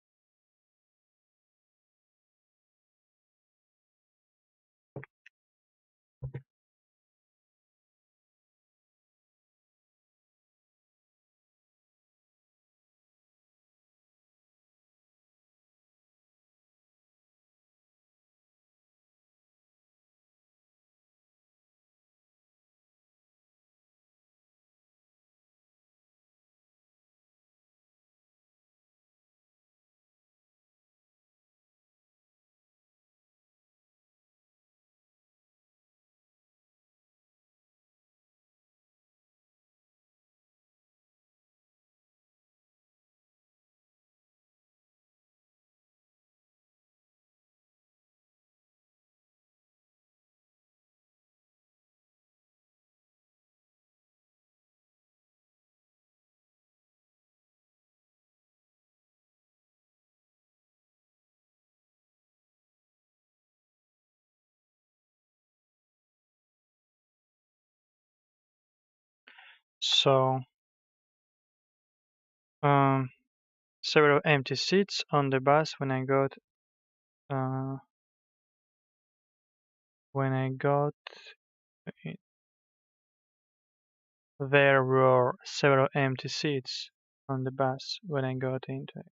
So, several empty seats on the bus when I got in. There were several empty seats on the bus when I got into it.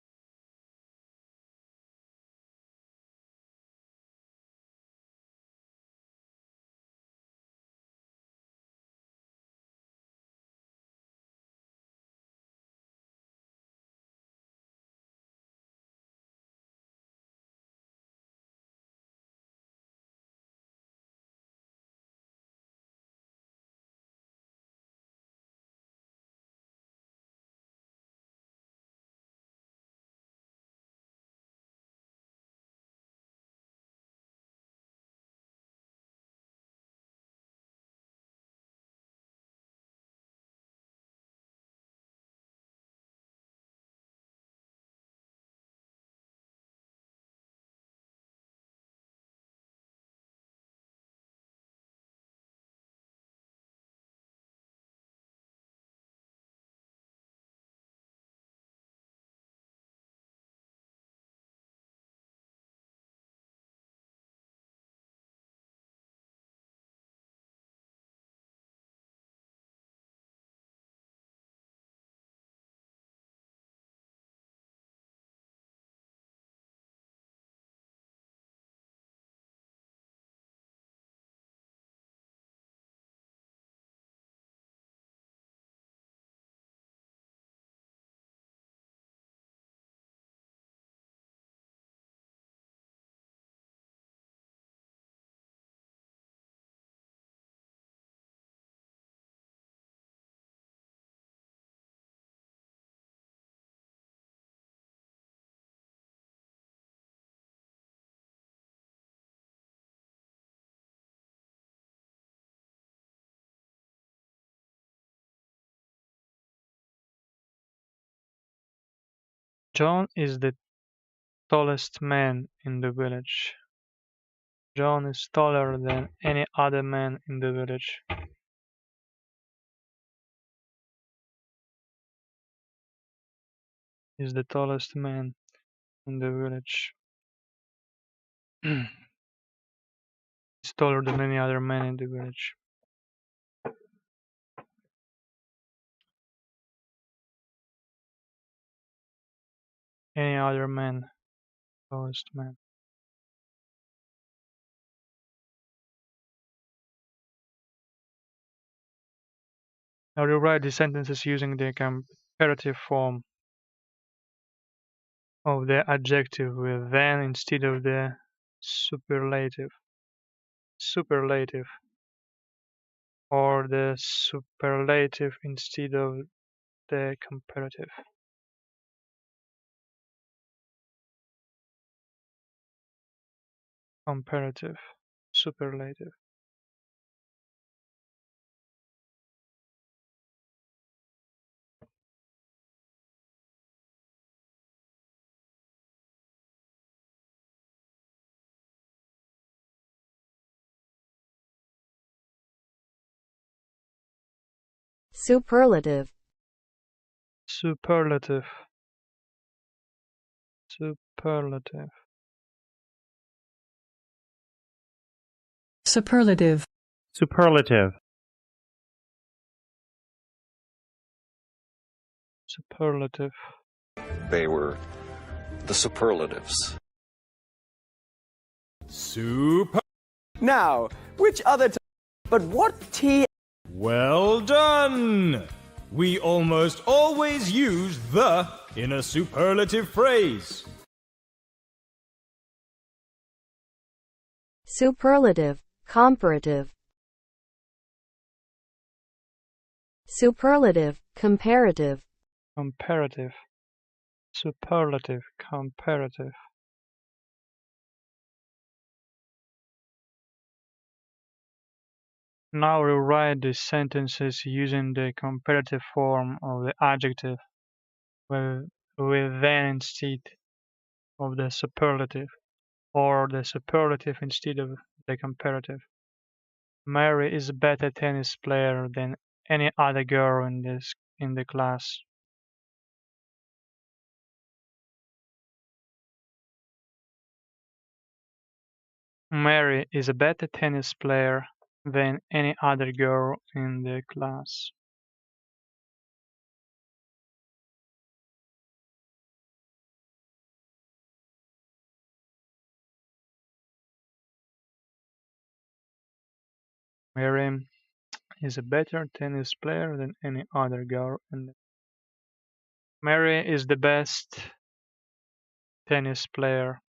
John is the tallest man in the village. John is taller than any other man in the village. Is the tallest man in the village. He's taller than any other man in the village. Any other man, tallest man. Now rewrite the sentences using the comparative form of the adjective with than instead of the superlative. Superlative. Or the superlative instead of the comparative. Comparative. Superlative. Superlative. Superlative. Superlative. Superlative. Superlative. Superlative. They were the superlatives. Super. Now, which other but what tea? Well done! We almost always use the in a superlative phrase. Superlative. Comparative. Superlative. Comparative. Comparative. Superlative. Comparative. Now rewrite the sentences using the comparative form of the adjective with than instead of the superlative, or the superlative instead of the comparative. Mary is a better tennis player than any other girl in the class. Mary is a better tennis player than any other girl in the class. Mary is a better tennis player than any other girl in the Mary is the best tennis player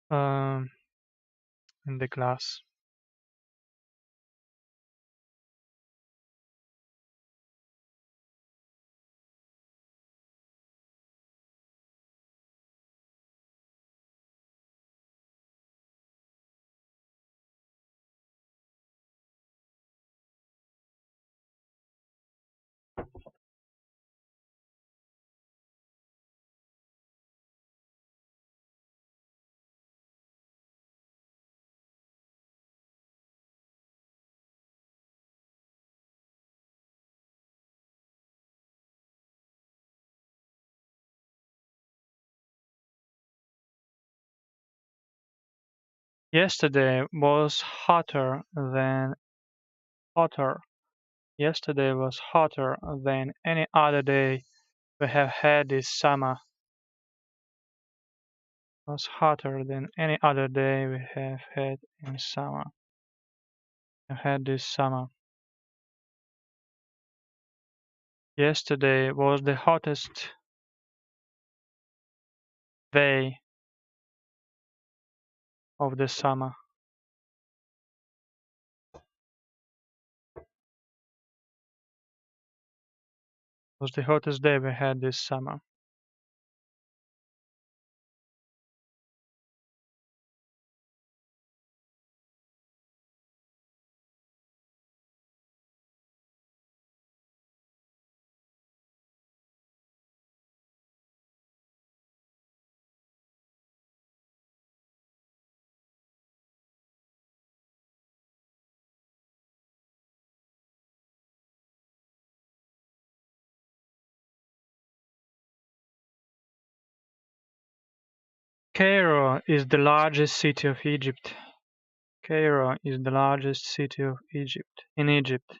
in the class. Yesterday was hotter. Yesterday was hotter than any other day we have had this summer. Was hotter than any other day we have had in summer. Have had this summer. Yesterday was the hottest day of the summer. Was the hottest day we had this summer. Cairo is the largest city of Egypt. Cairo is the largest city in Egypt.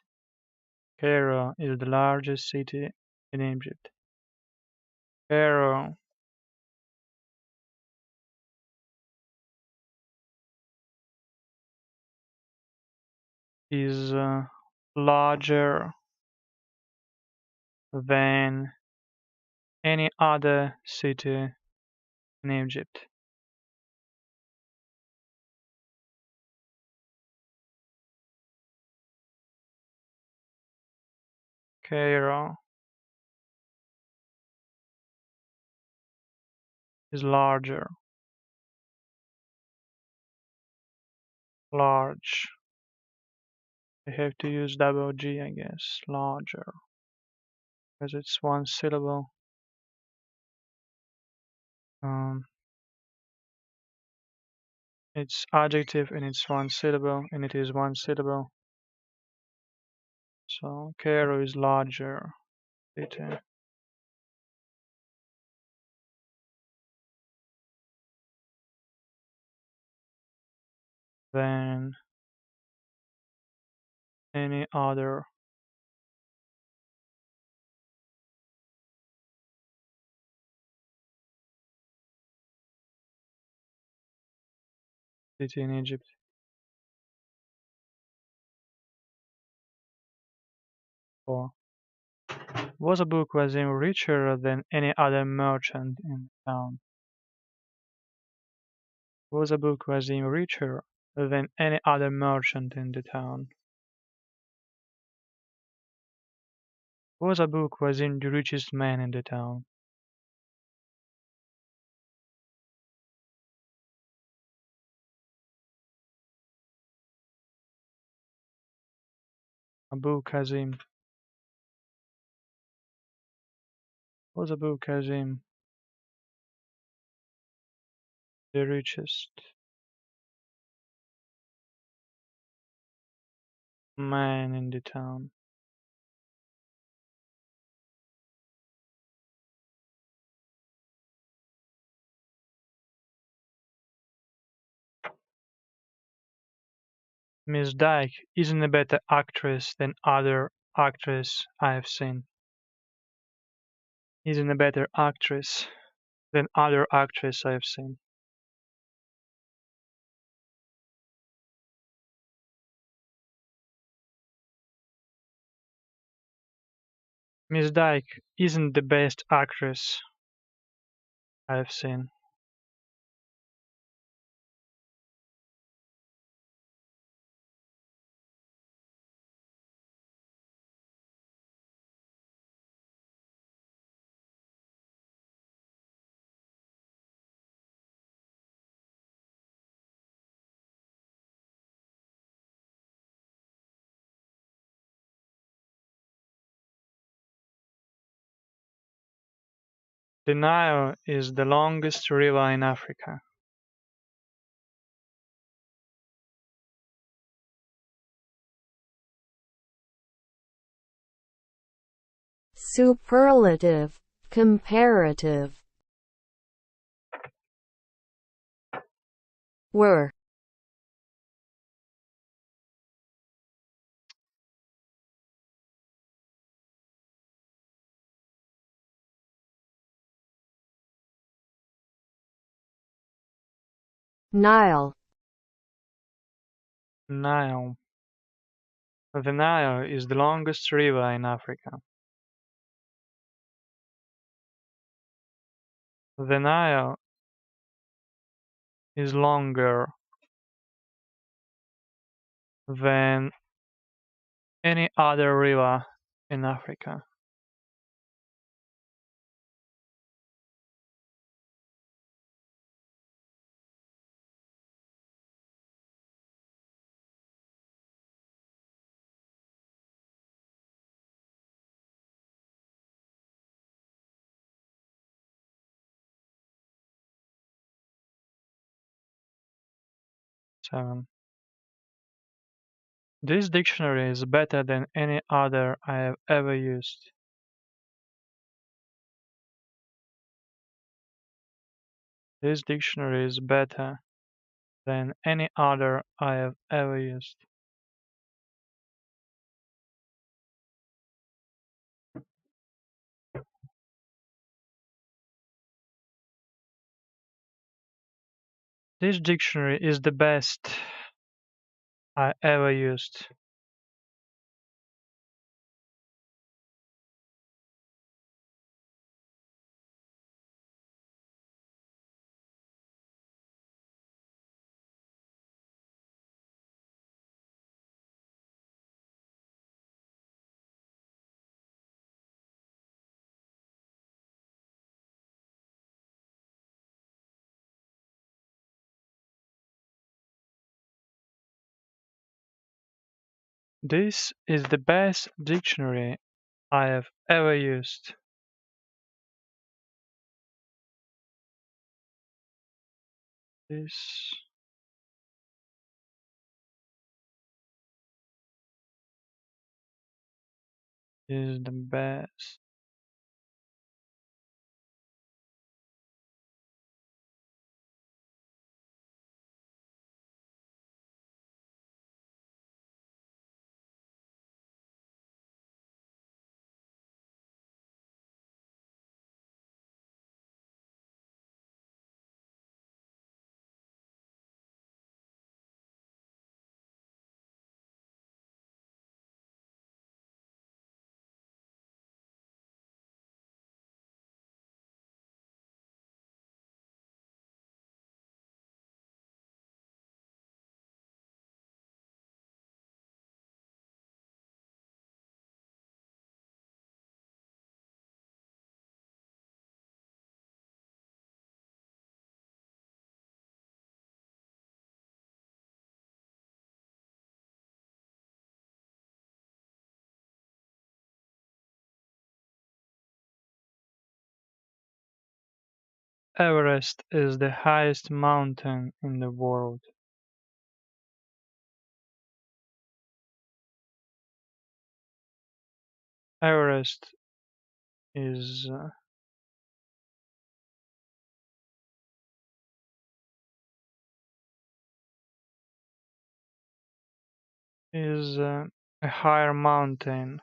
Cairo is the largest city in Egypt. Cairo is larger than any other city in Egypt. Cairo is larger. Large. I have to use double G, I guess. Larger. Because it's one syllable. It's adjective and it's one syllable and it is one syllable. So Cairo is larger city. Than any other city in Egypt. Or was Abu Qasim richer than any other merchant in the town? Was Abu Qasim richer than any other merchant in the town? Was Abu Qasim the richest man in the town? Abu Qasim. Was Abu Qasim the richest man in the town? Miss Dyke isn't a better actress than other actress I have seen. Isn't a better actress than other actress I have seen. Miss Dyke isn't the best actress I have seen. The Nile is the longest river in Africa. Superlative. Comparative. Were. Nile. Nile. The Nile is the longest river in Africa. The Nile is longer than any other river in Africa. Seven. This dictionary is better than any other I have ever used. This dictionary is better than any other I have ever used. This dictionary is the best I ever used. This is the best dictionary I have ever used. This is the best. Everest is the highest mountain in the world. Everest is a higher mountain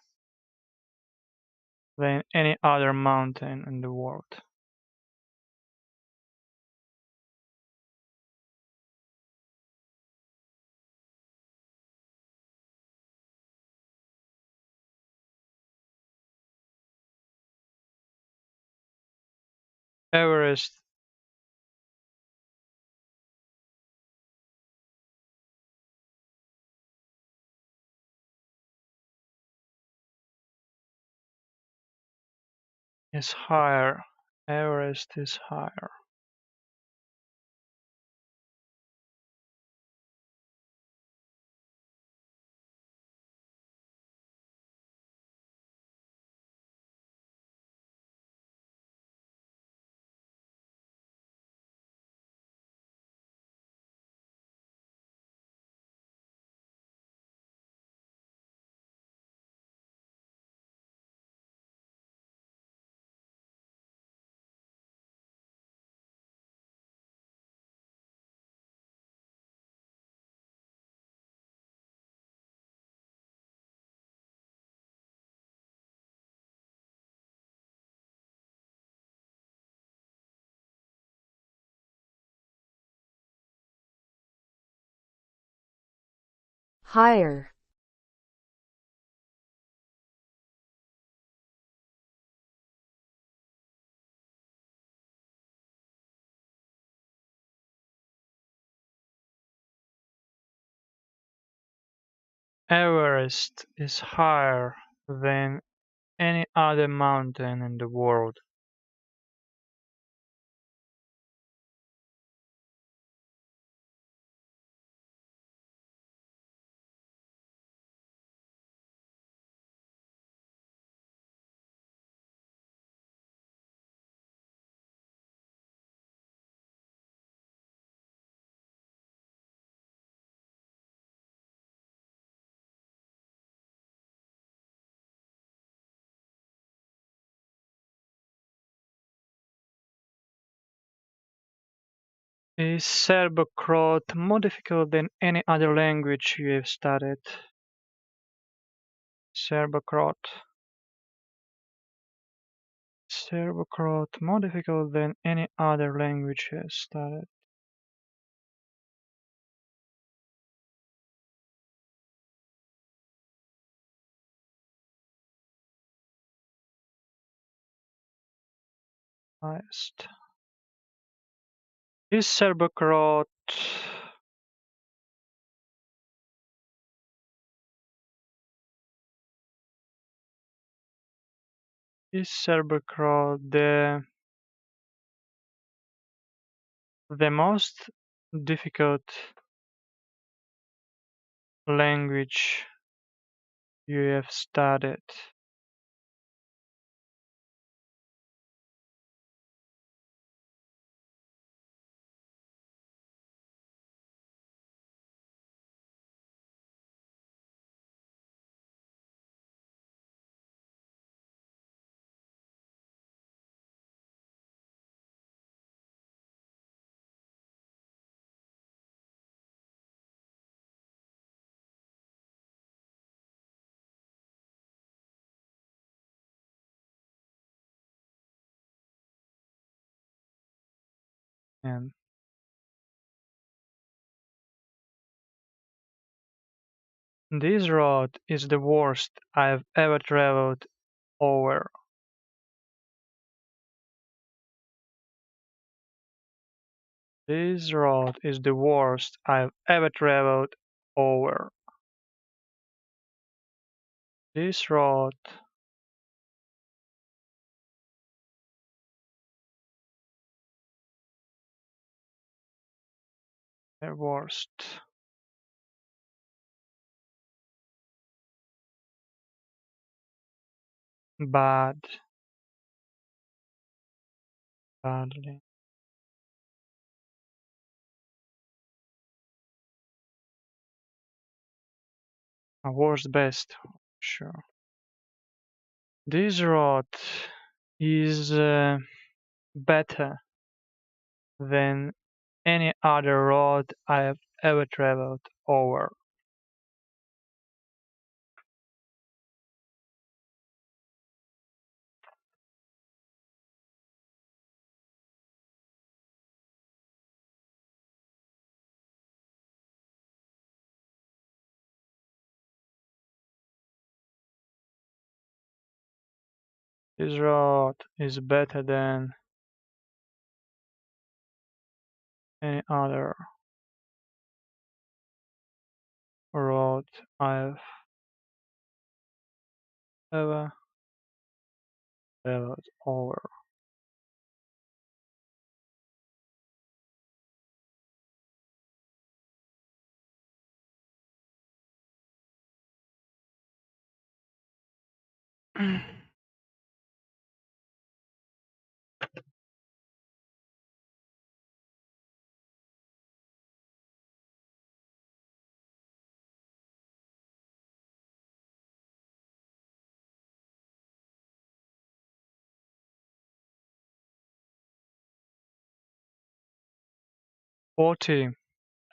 than any other mountain in the world. Everest is higher. Everest is higher. Higher. Everest is higher than any other mountain in the world. Is Serbo-Croat more difficult than any other language you have studied? Serbo-Croat. Serbo-Croat more difficult than any other language you have studied? Highest. Is Serbo-Croat the most difficult language you have studied. And this road is the worst I've ever traveled over. This road is the worst I've ever traveled over. This road the worst. Bad. Badly. Worst best. Sure. This road is better than any other road I have ever traveled over. This road is better than any other road I've ever traveled over.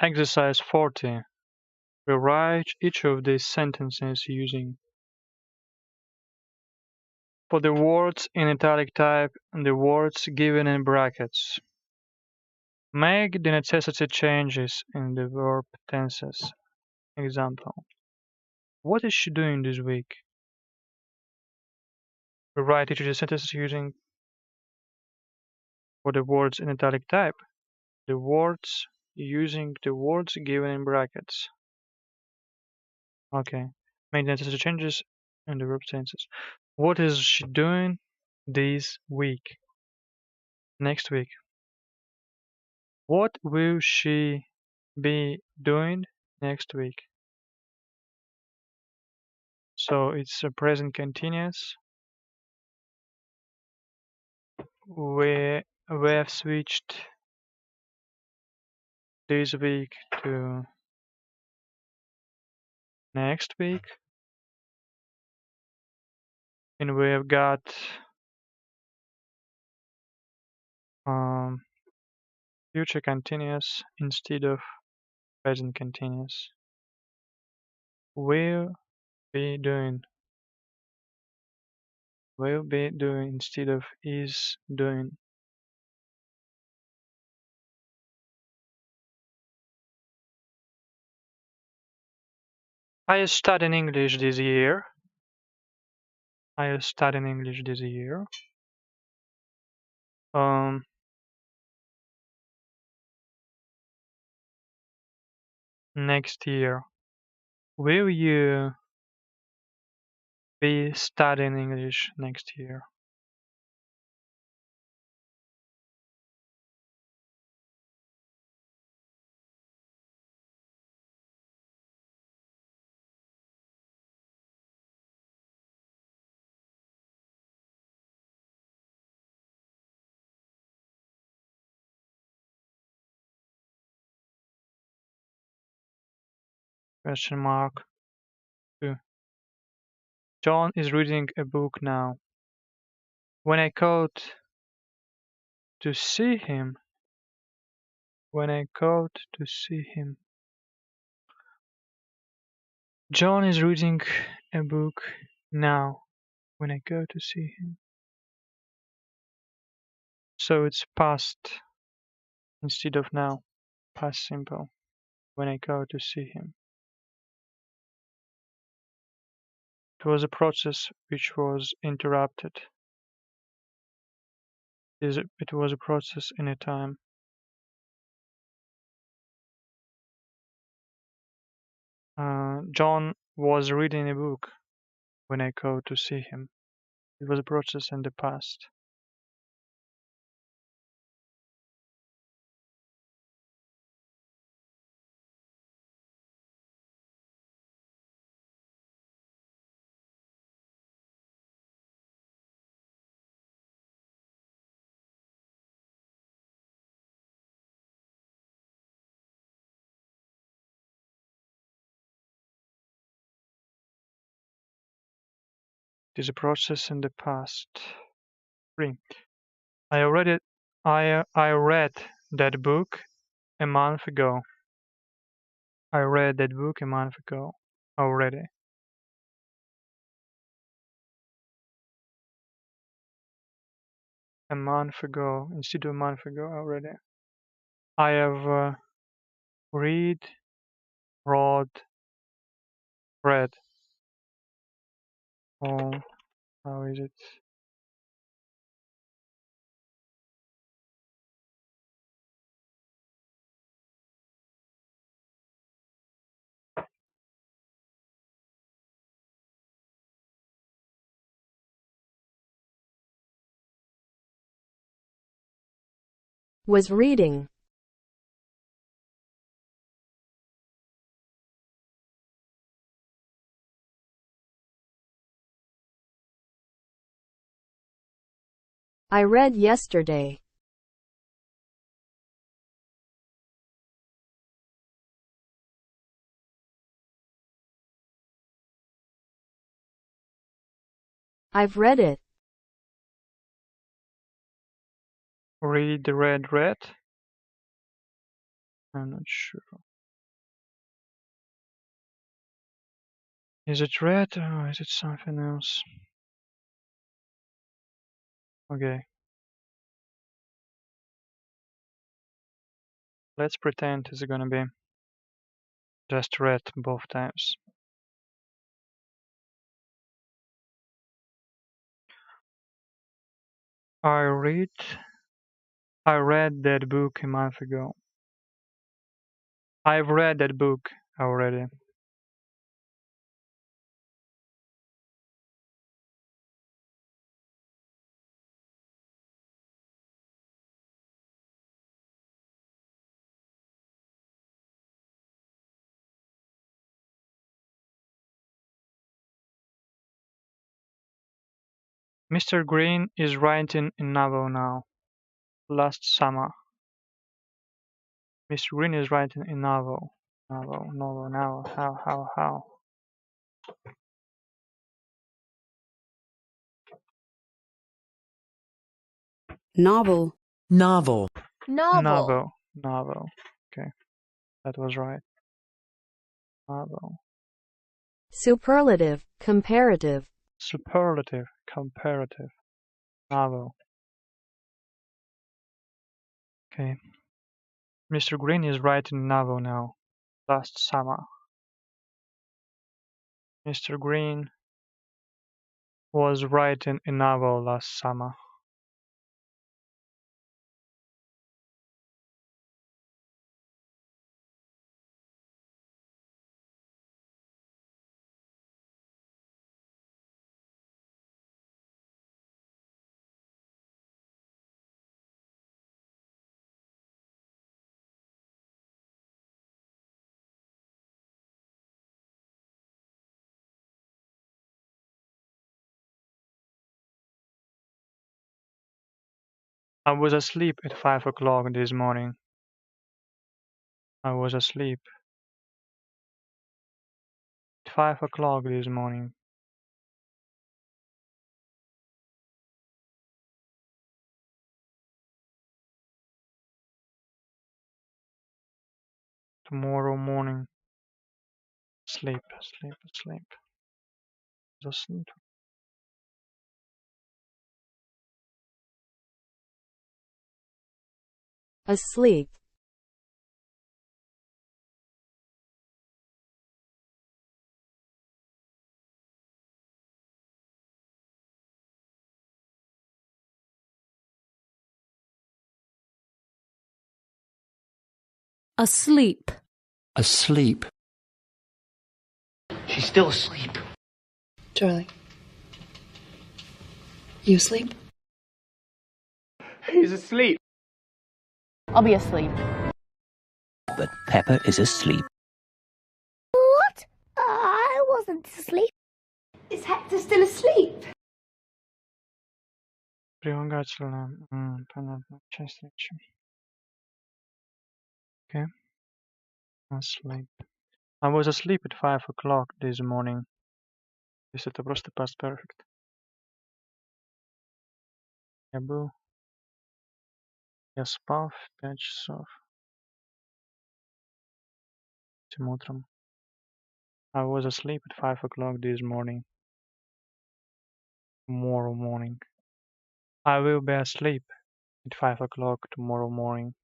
Exercise 40. Rewrite each of these sentences using for the words in italic type and the words given in brackets. Make the necessary changes in the verb tenses. Example. What is she doing this week? Rewrite each of the sentences using for the words in italic type. The words using the words given in brackets. Okay. Make the necessary changes in the verb tenses. What is she doing this week? Next week. What will she be doing next week? So it's a present continuous. We have switched this week to next week, and we have got future continuous instead of present continuous. Will be doing instead of is doing. I studied English this year. Next year. Will you be studying English next year? Question mark 2. John is reading a book now. When I called to see him. John is reading a book now. When I go to see him. So it's past instead of now. Past simple. When I go to see him. It was a process which was interrupted. It was a process in a time. John was reading a book when I go to see him. It was a process in the past. It is a process in the past. 3. I read that book a month ago. I read that book a month ago already. A month ago instead of a month ago already. I have read. Oh, how is it? Was reading. I read yesterday. I've read it. Read. I'm not sure. Is it read or is it something else? Okay. Let's pretend it's gonna be just read both times. I read that book a month ago. I've read that book already. Mr. Green is writing a novel now. Last summer. Mr. Green is writing a novel. Novel. How? Novel. Novel. Novel. Okay. That was right. Novel. Superlative. Comparative. Superlative. Comparative. Novel. Okay. Mr. Green is writing a novel now. Last summer. Mr. Green was writing a novel last summer. I was asleep at 5 o'clock this morning. I was asleep. 5 o'clock this morning. Tomorrow morning. Sleep. Just sleep. Asleep. Asleep. Asleep. She's still asleep. Charlie. You asleep? He's asleep. I'll be asleep. But Pepper is asleep. What? I wasn't asleep. Is Hector still asleep? Прилагательное. Понятно. Часть речи. Okay. Asleep. I was asleep at 5 o'clock this morning. Здесь это просто past perfect. Я спал в 5 часов. Этим утром. I was asleep at 5 o'clock this morning. Tomorrow morning. I will be asleep at 5 o'clock tomorrow morning.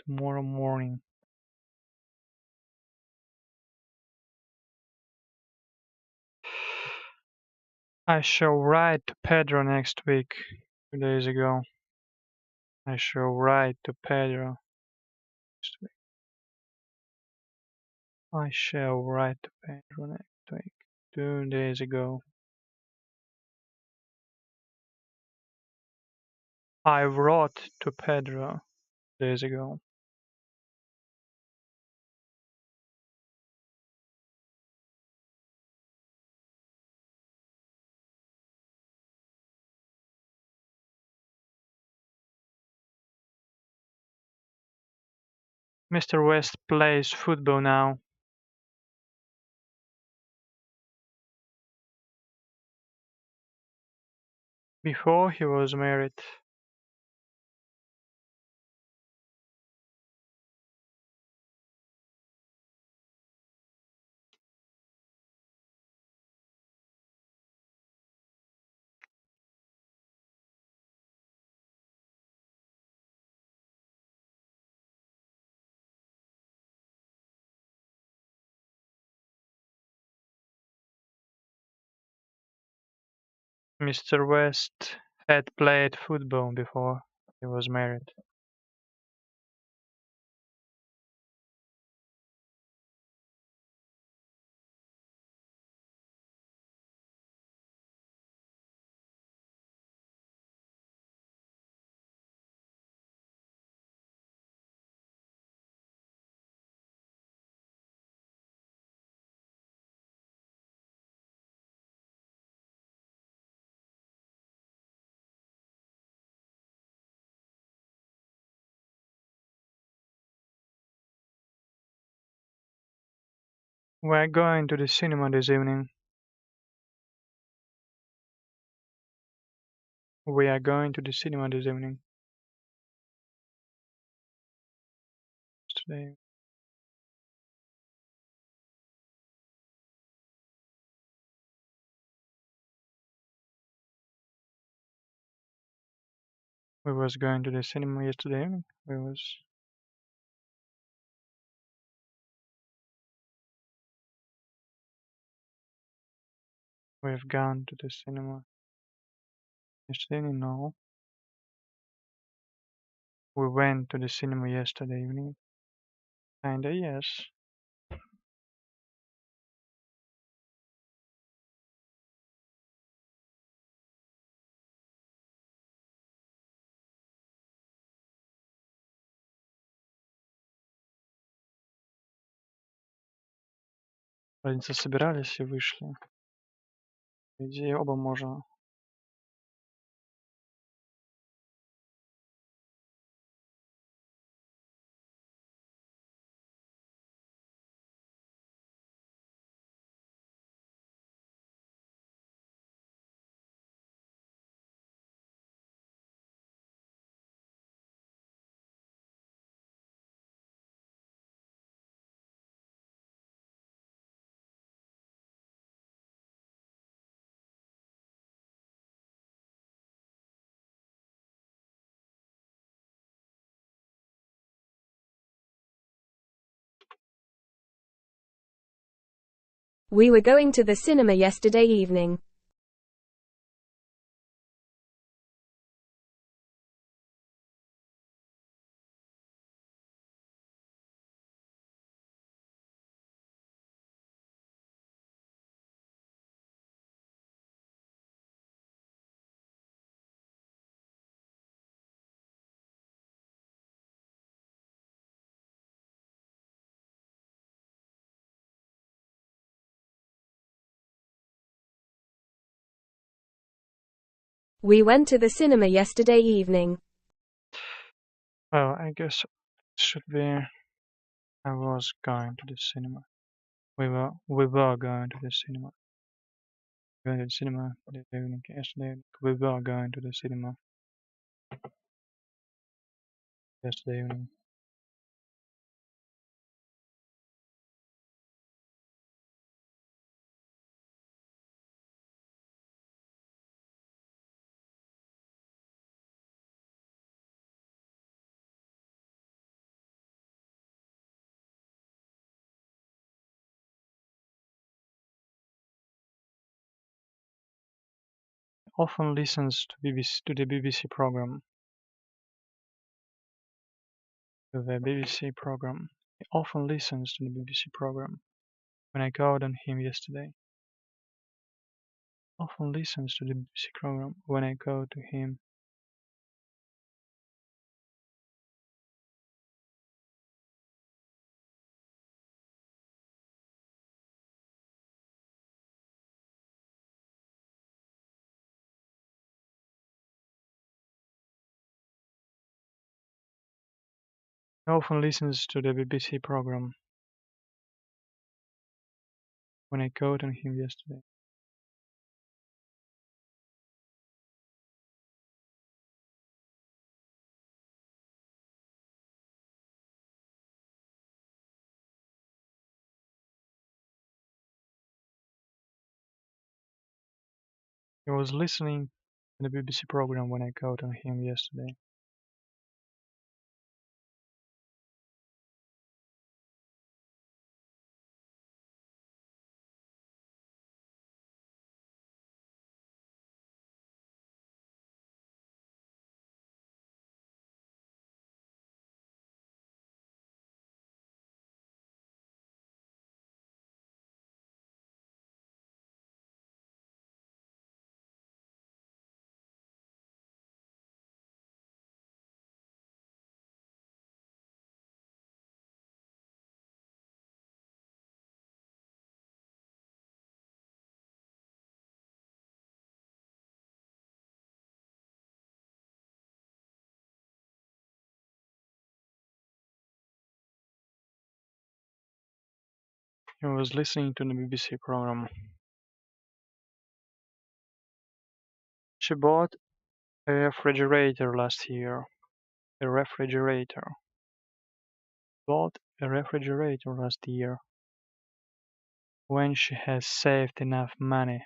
Tomorrow morning. I shall write to Pedro next week. 2 days ago. I shall write to Pedro next week. I shall write to Pedro next week. 2 days ago. I wrote to Pedro days ago. Mr. West plays football now. Before he was married. Mr. West had played football before he was married. We're going to the cinema this evening. We are going to the cinema this evening. Today. We was going to the cinema yesterday evening. We've gone to the cinema yesterday evening. No. We went to the cinema yesterday evening. Kinda, yes. Разница, собирались и вышли. По идее, оба можно. We were going to the cinema yesterday evening. We went to the cinema yesterday evening. Well, I guess it should be I was going to the cinema. We were going to the cinema. Going to the cinema this evening yesterday. We were going to the cinema yesterday evening. Often listens to the BBC program. To the BBC program. He often listens to the BBC program. When I called on him yesterday. Often listens to the BBC program. When I called to him. He often listens to the BBC program. When I called on him yesterday. He was listening to the BBC program when I called on him yesterday. He was listening to the BBC program. She bought a refrigerator last year. A refrigerator. Bought a refrigerator last year. When she has saved enough money.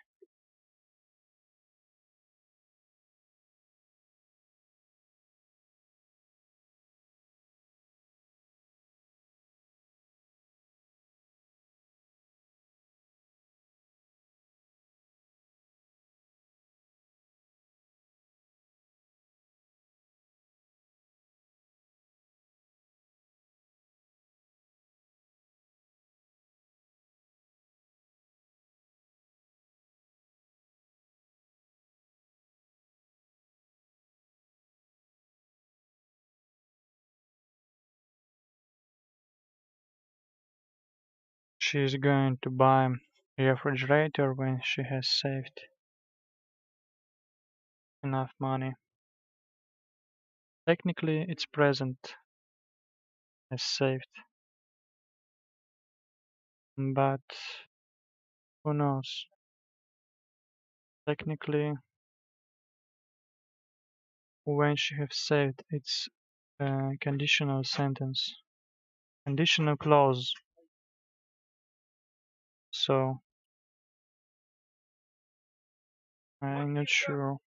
she's going to buy a refrigerator when she has saved enough money. Technically, it's present as saved, but who knows? Technically, when she have saved, it's a conditional sentence, conditional clause. So I'm not sure.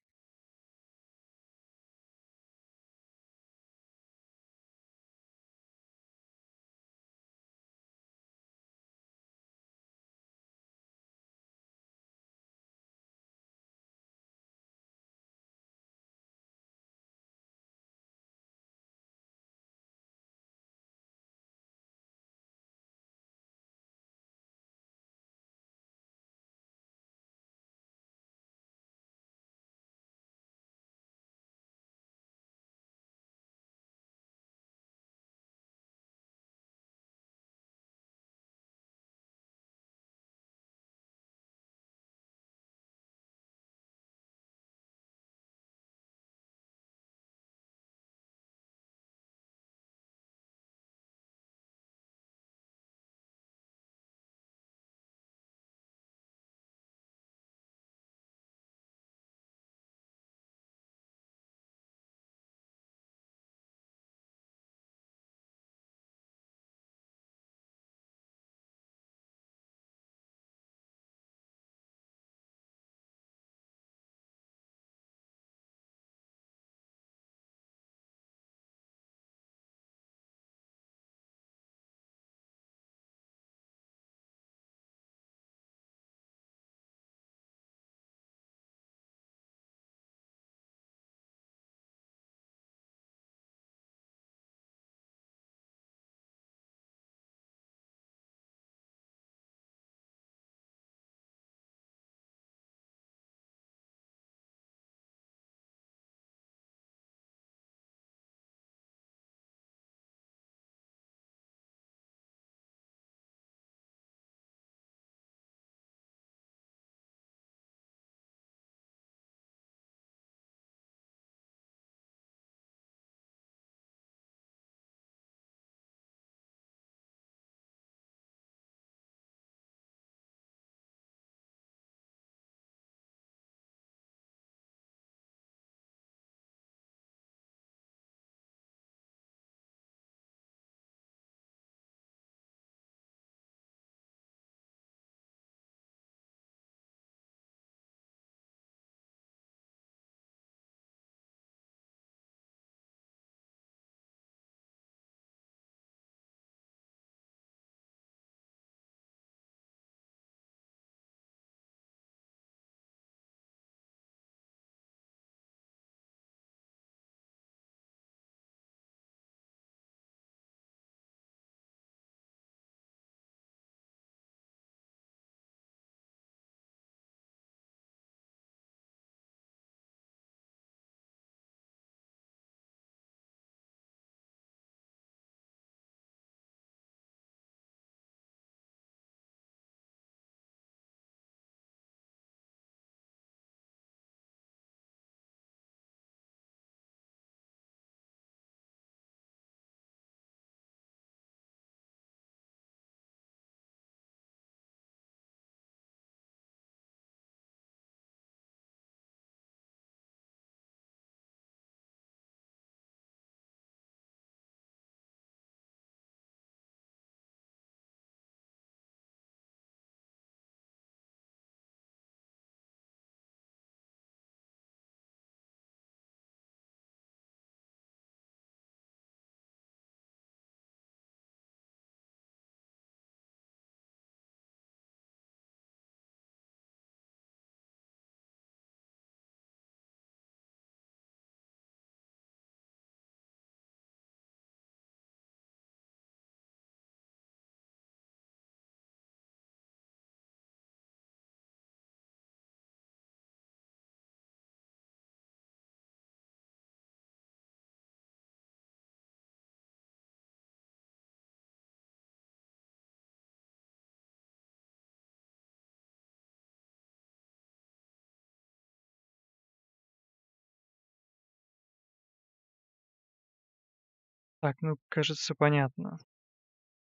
Так, ну, кажется, понятно. То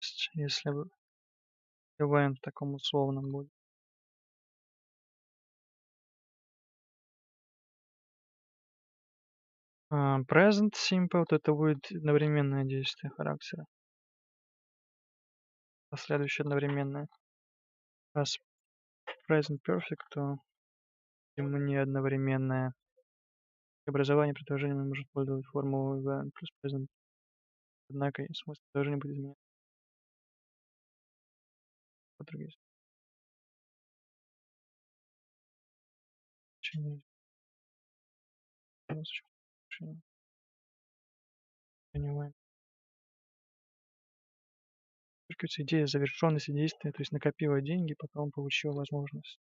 есть, если бы КВН в таком условном будет. Present Simple, то это будет одновременное действие характера. Последующее одновременное. Раз Present Perfect, то ему не одновременное. Для образования предложения может пользовать формулу event плюс present. Однако и смысл предложения будет изменяться. Понимаем. Подчеркивается идея завершенности действия, то есть накопила деньги, потом получила возможность.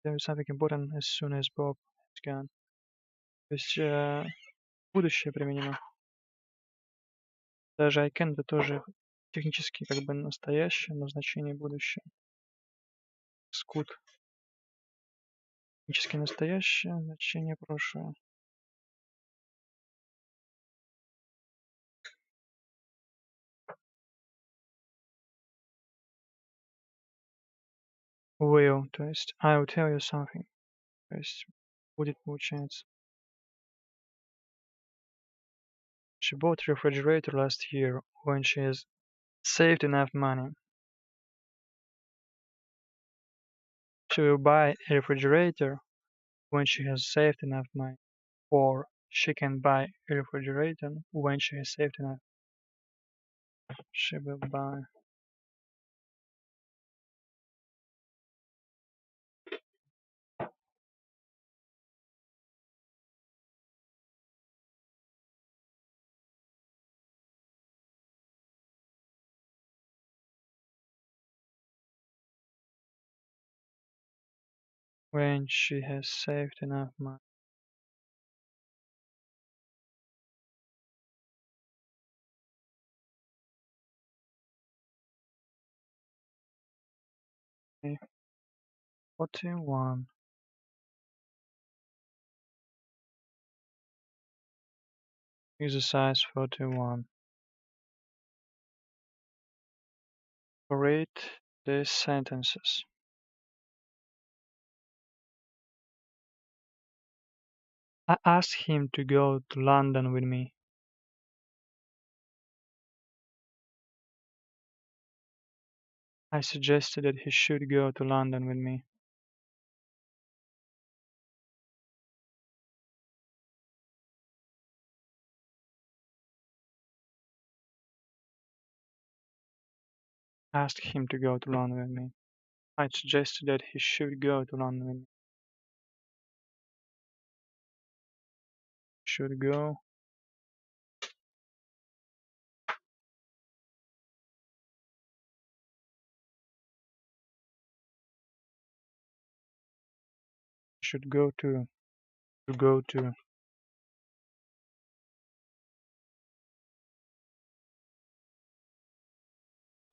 There is something important as soon as Bob is gone. То есть будущее применено. Даже I can это тоже технически как бы настоящее, но значение будущее. Scoot. Технически настоящее, значение прошлое. Will, то есть I will tell you something. То есть будет, получается. She bought a refrigerator last year when she has saved enough money. She will buy a refrigerator when she has saved enough money. Or she can buy a refrigerator when she has saved enough. She will buy. When she has saved enough money. Okay. 41. Exercise 41. Read these sentences. I asked him to go to London with me. I suggested that he should go to London with me. Asked him to go to London with me. I suggested that he should go to London with me. Should go. Should go to. To go to.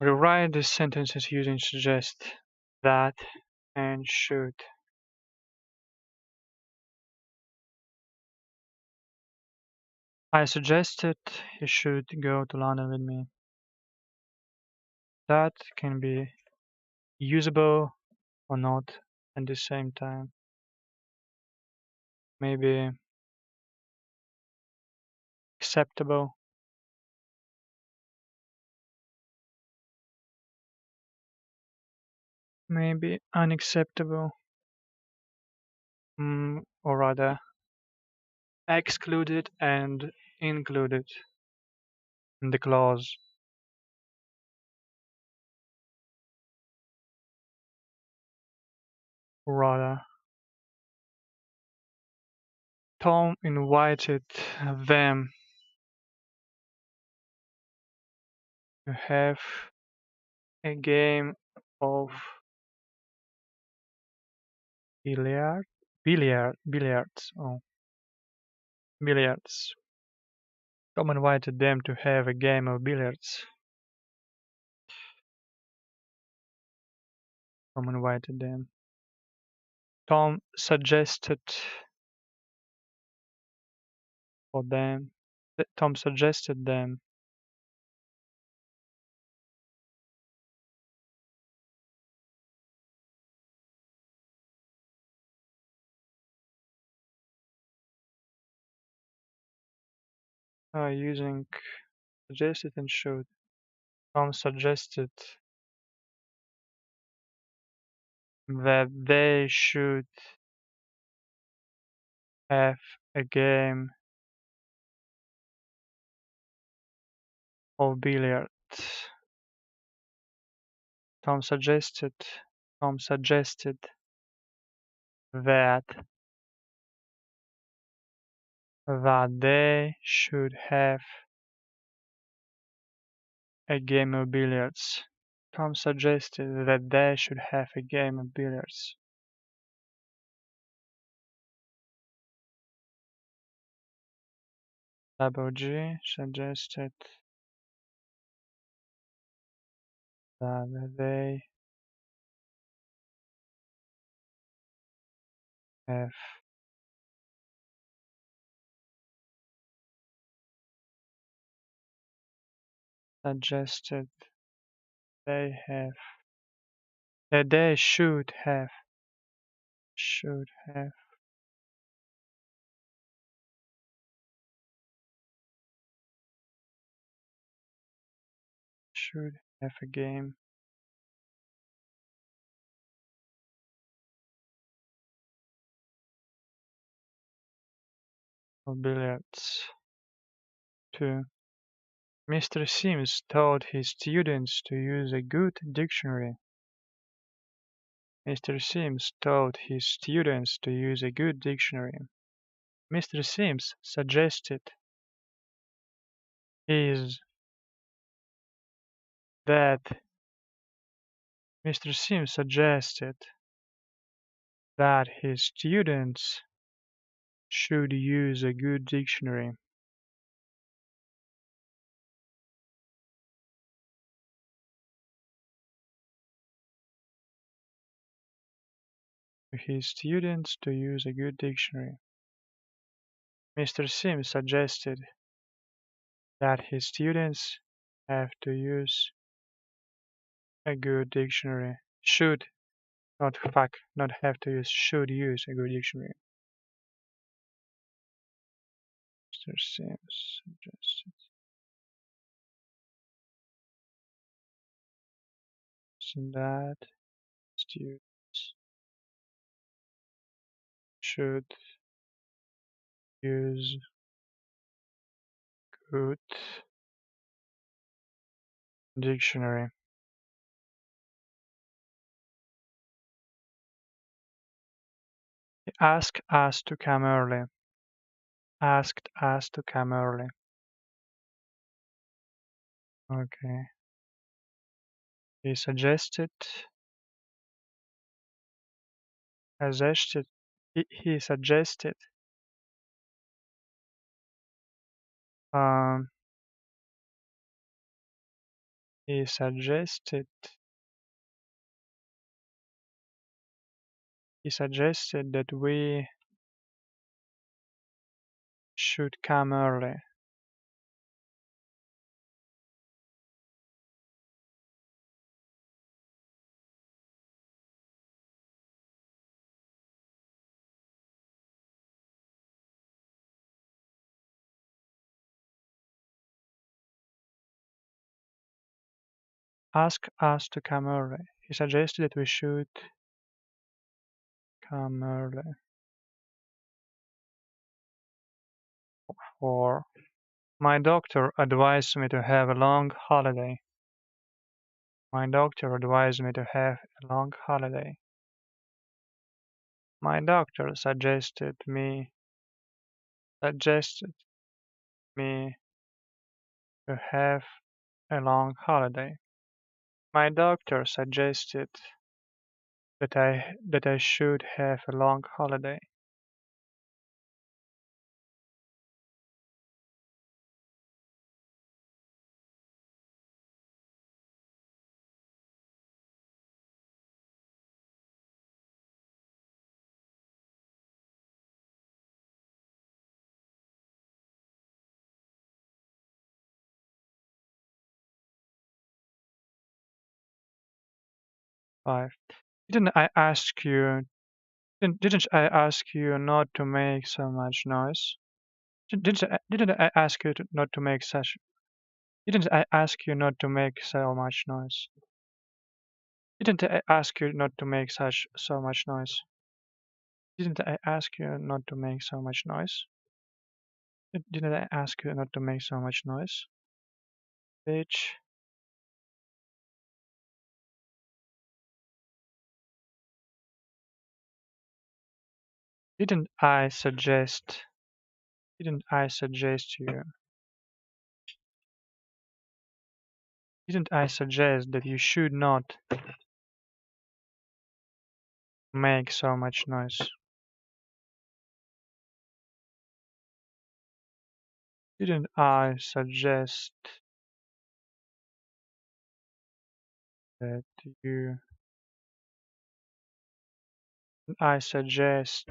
Rewrite these sentences using suggest, that, and should. I suggested he should go to London with me. That can be usable or not at the same time. Maybe acceptable. Maybe unacceptable. Or rather, excluded and included in the clause. Rather, Tom invited them to have a game of billiards. Tom invited them to have a game of billiards. Tom invited them. Tom suggested for them Tom suggested them. Using suggested and should. Tom suggested that they should have a game of billiards. Tom suggested that they should have a game of billiards. Tom suggested that they should have a game of billiards. Double G suggested that they have suggested they have that they should have a game of billiards. 2. Mr. Sims taught his students to use a good dictionary. Mr. Sims taught his students to use a good dictionary. Mr. Sims suggested that Mr. Sims suggested that his students should use a good dictionary. His students to use a good dictionary. Mr. Sims suggested that his students have to use a good dictionary. Should, not have to use, should use a good dictionary. Mr. Sims suggested that students should use good dictionary. He asked us to come early. Asked us to come early. Okay. He suggested. He suggested. He suggested. He suggested that we should come early. Ask us to come early. He suggested that we should come early. 4. My doctor advised me to have a long holiday. My doctor advised me to have a long holiday. My doctor suggested me to have a long holiday. My doctor suggested that I should have a long holiday. 5. Didn't I ask you? Didn't I ask you not to make so much noise? Didn't I ask you not to make such? Didn't I ask you not to make so much noise? Didn't I ask you not to make so much noise? Didn't I ask you not to make so much noise? Didn't I ask you not to make so much noise? Bitch. Didn't I suggest you? Didn't I suggest that you should not make so much noise? Didn't I suggest that you? Didn't I suggest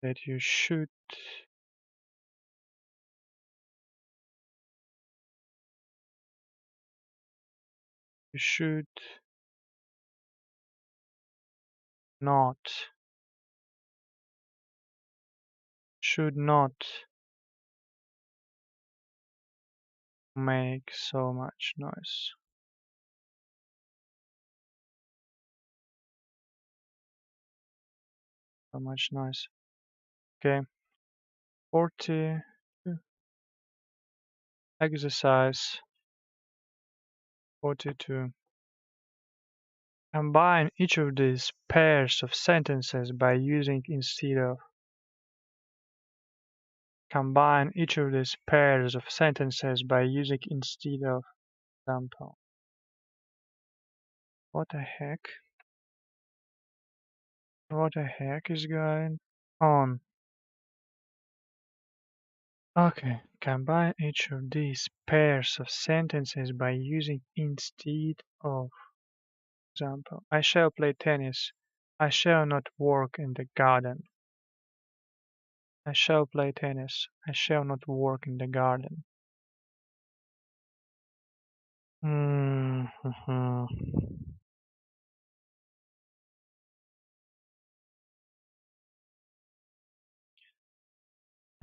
that you should not make so much noise? So much noise. Okay. 42. Exercise 42. Combine each of these pairs of sentences by using instead of. Combine each of these pairs of sentences by using instead of. Example. What the heck? What the heck is going on? Okay. Combine each of these pairs of sentences by using instead of. Example. I shall play tennis. I shall not work in the garden. I shall play tennis. I shall not work in the garden.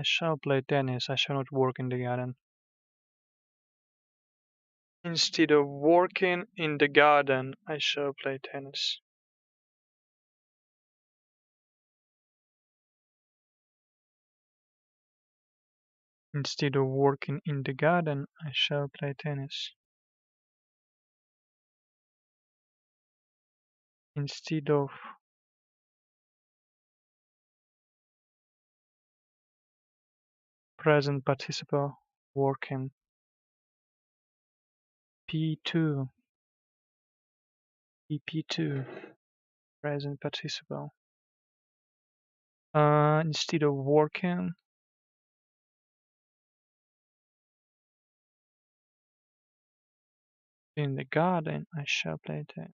I shall play tennis. I shall not work in the garden. Instead of working in the garden, I shall play tennis. Instead of working in the garden, I shall play tennis. Instead of present participle, working. P2. EP2. Present participle. Instead of working in the garden, I shall play tennis.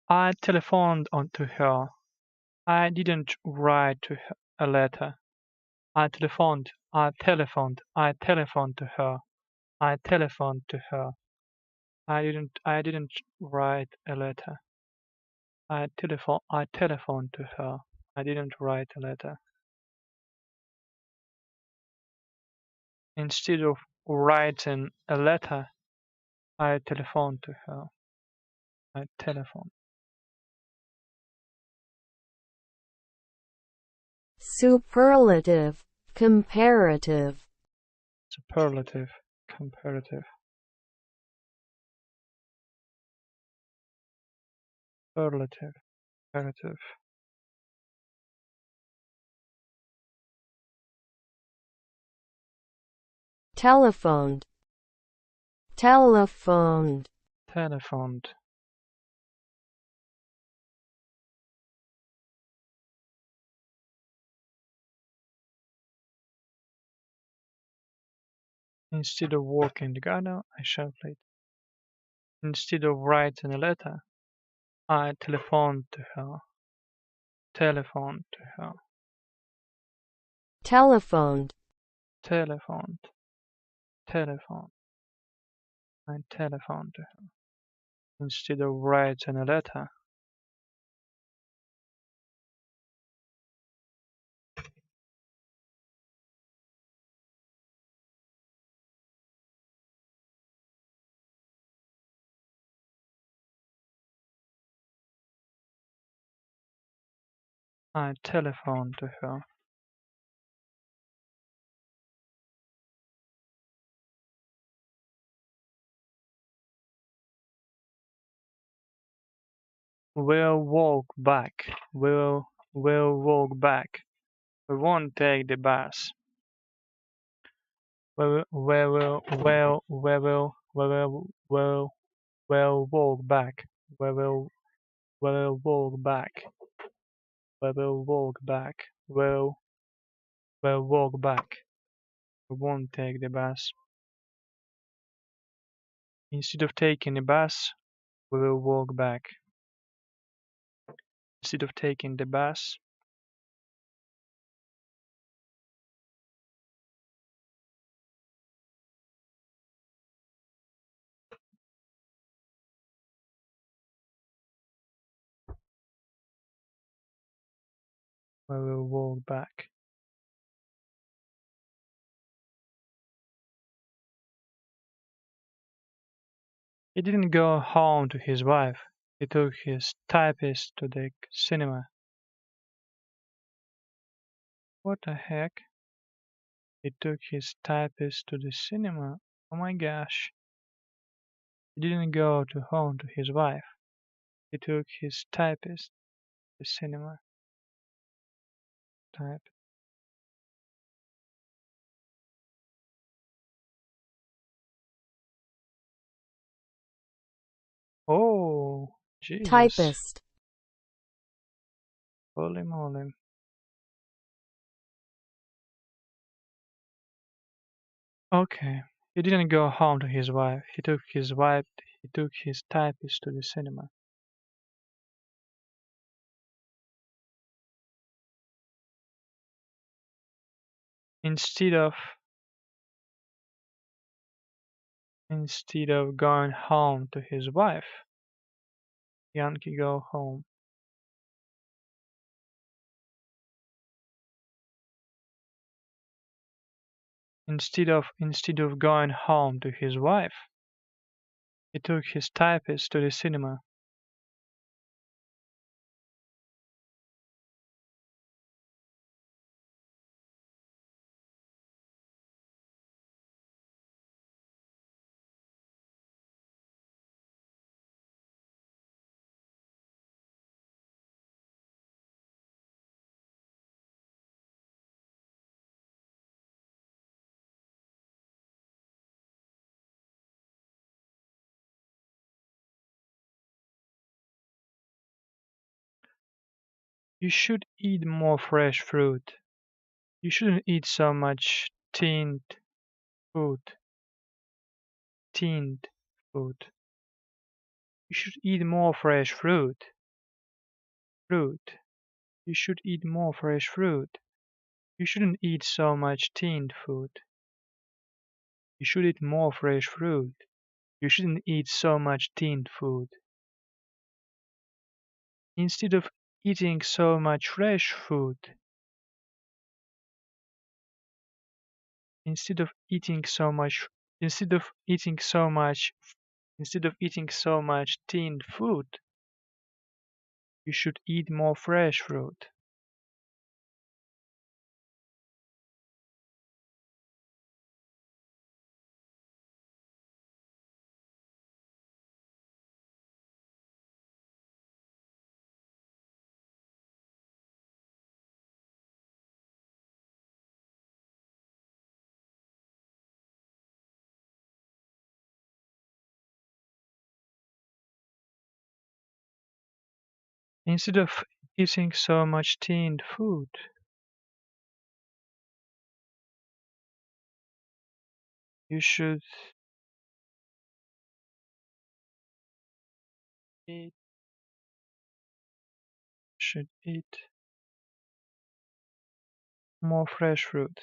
I telephoned to her. I didn't write to her a letter. I telephoned to her. I telephoned to her. I didn't write a letter. I telephoned to her. I didn't write a letter. Instead of writing a letter, I telephoned to her. I telephoned. Superlative, comparative. Superlative, comparative. Superlative, comparative. Telephoned. Telephoned. Telephoned. Instead of working in the garden, I shall play. Instead of writing a letter, I telephoned to her. Telephoned to her. Telephoned. Telephoned. Telephoned. I telephoned to her. Instead of writing a letter. I telephoned to her. We'll walk back. We'll walk back. We won't take the bus. We'll walk back. We'll walk back. We'll walk back. We'll walk back. We won't take the bus. Instead of taking the bus, we will walk back. Instead of taking the bus, we will walk back. He didn't go home to his wife. He took his typist to the cinema. What the heck? He took his typist to the cinema. Oh my gosh. He didn't go home to his wife. He took his typist to the cinema. Type. Oh, Jesus. Typist. Holy moly. Okay. He didn't go home to his wife. He took his typist to the cinema. Instead of going home to his wife, Yankee go home. Instead of going home to his wife, he took his typist to the cinema. You should eat more fresh fruit. You shouldn't eat so much tinned food. Tinned food. You should eat more fresh fruit. Fruit. You should eat more fresh fruit. You shouldn't eat so much tinned food. You should eat more fresh fruit. You shouldn't eat so much tinned food. Instead of eating so much fresh food, instead of eating so much tinned food, you should eat more fresh fruit. Instead of eating so much tinned food, you should eat should eat more fresh fruit.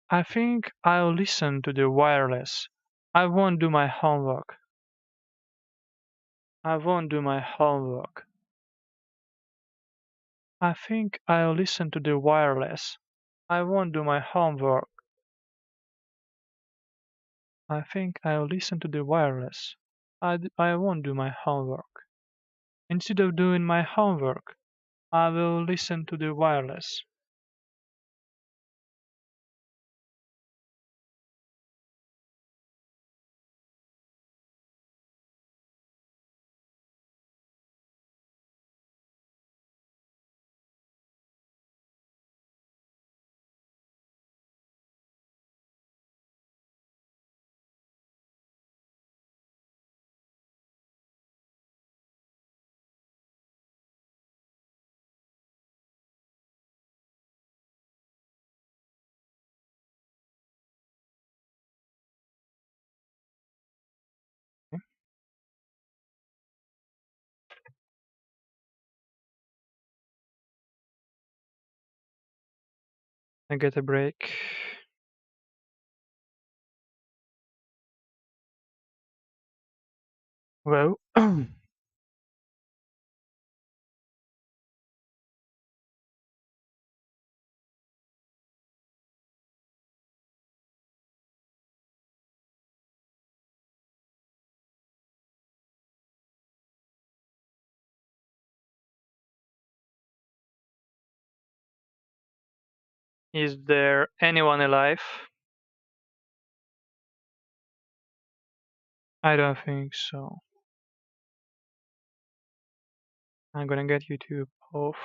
I think I'll listen to the wireless. I won't do my homework. I won't do my homework. I think I'll listen to the wireless. I won't do my homework. I think I'll listen to the wireless. I won't do my homework. Instead of doing my homework, I will listen to the wireless. I get a break. Well, is there anyone alive? I don't think so. I'm gonna get YouTube off.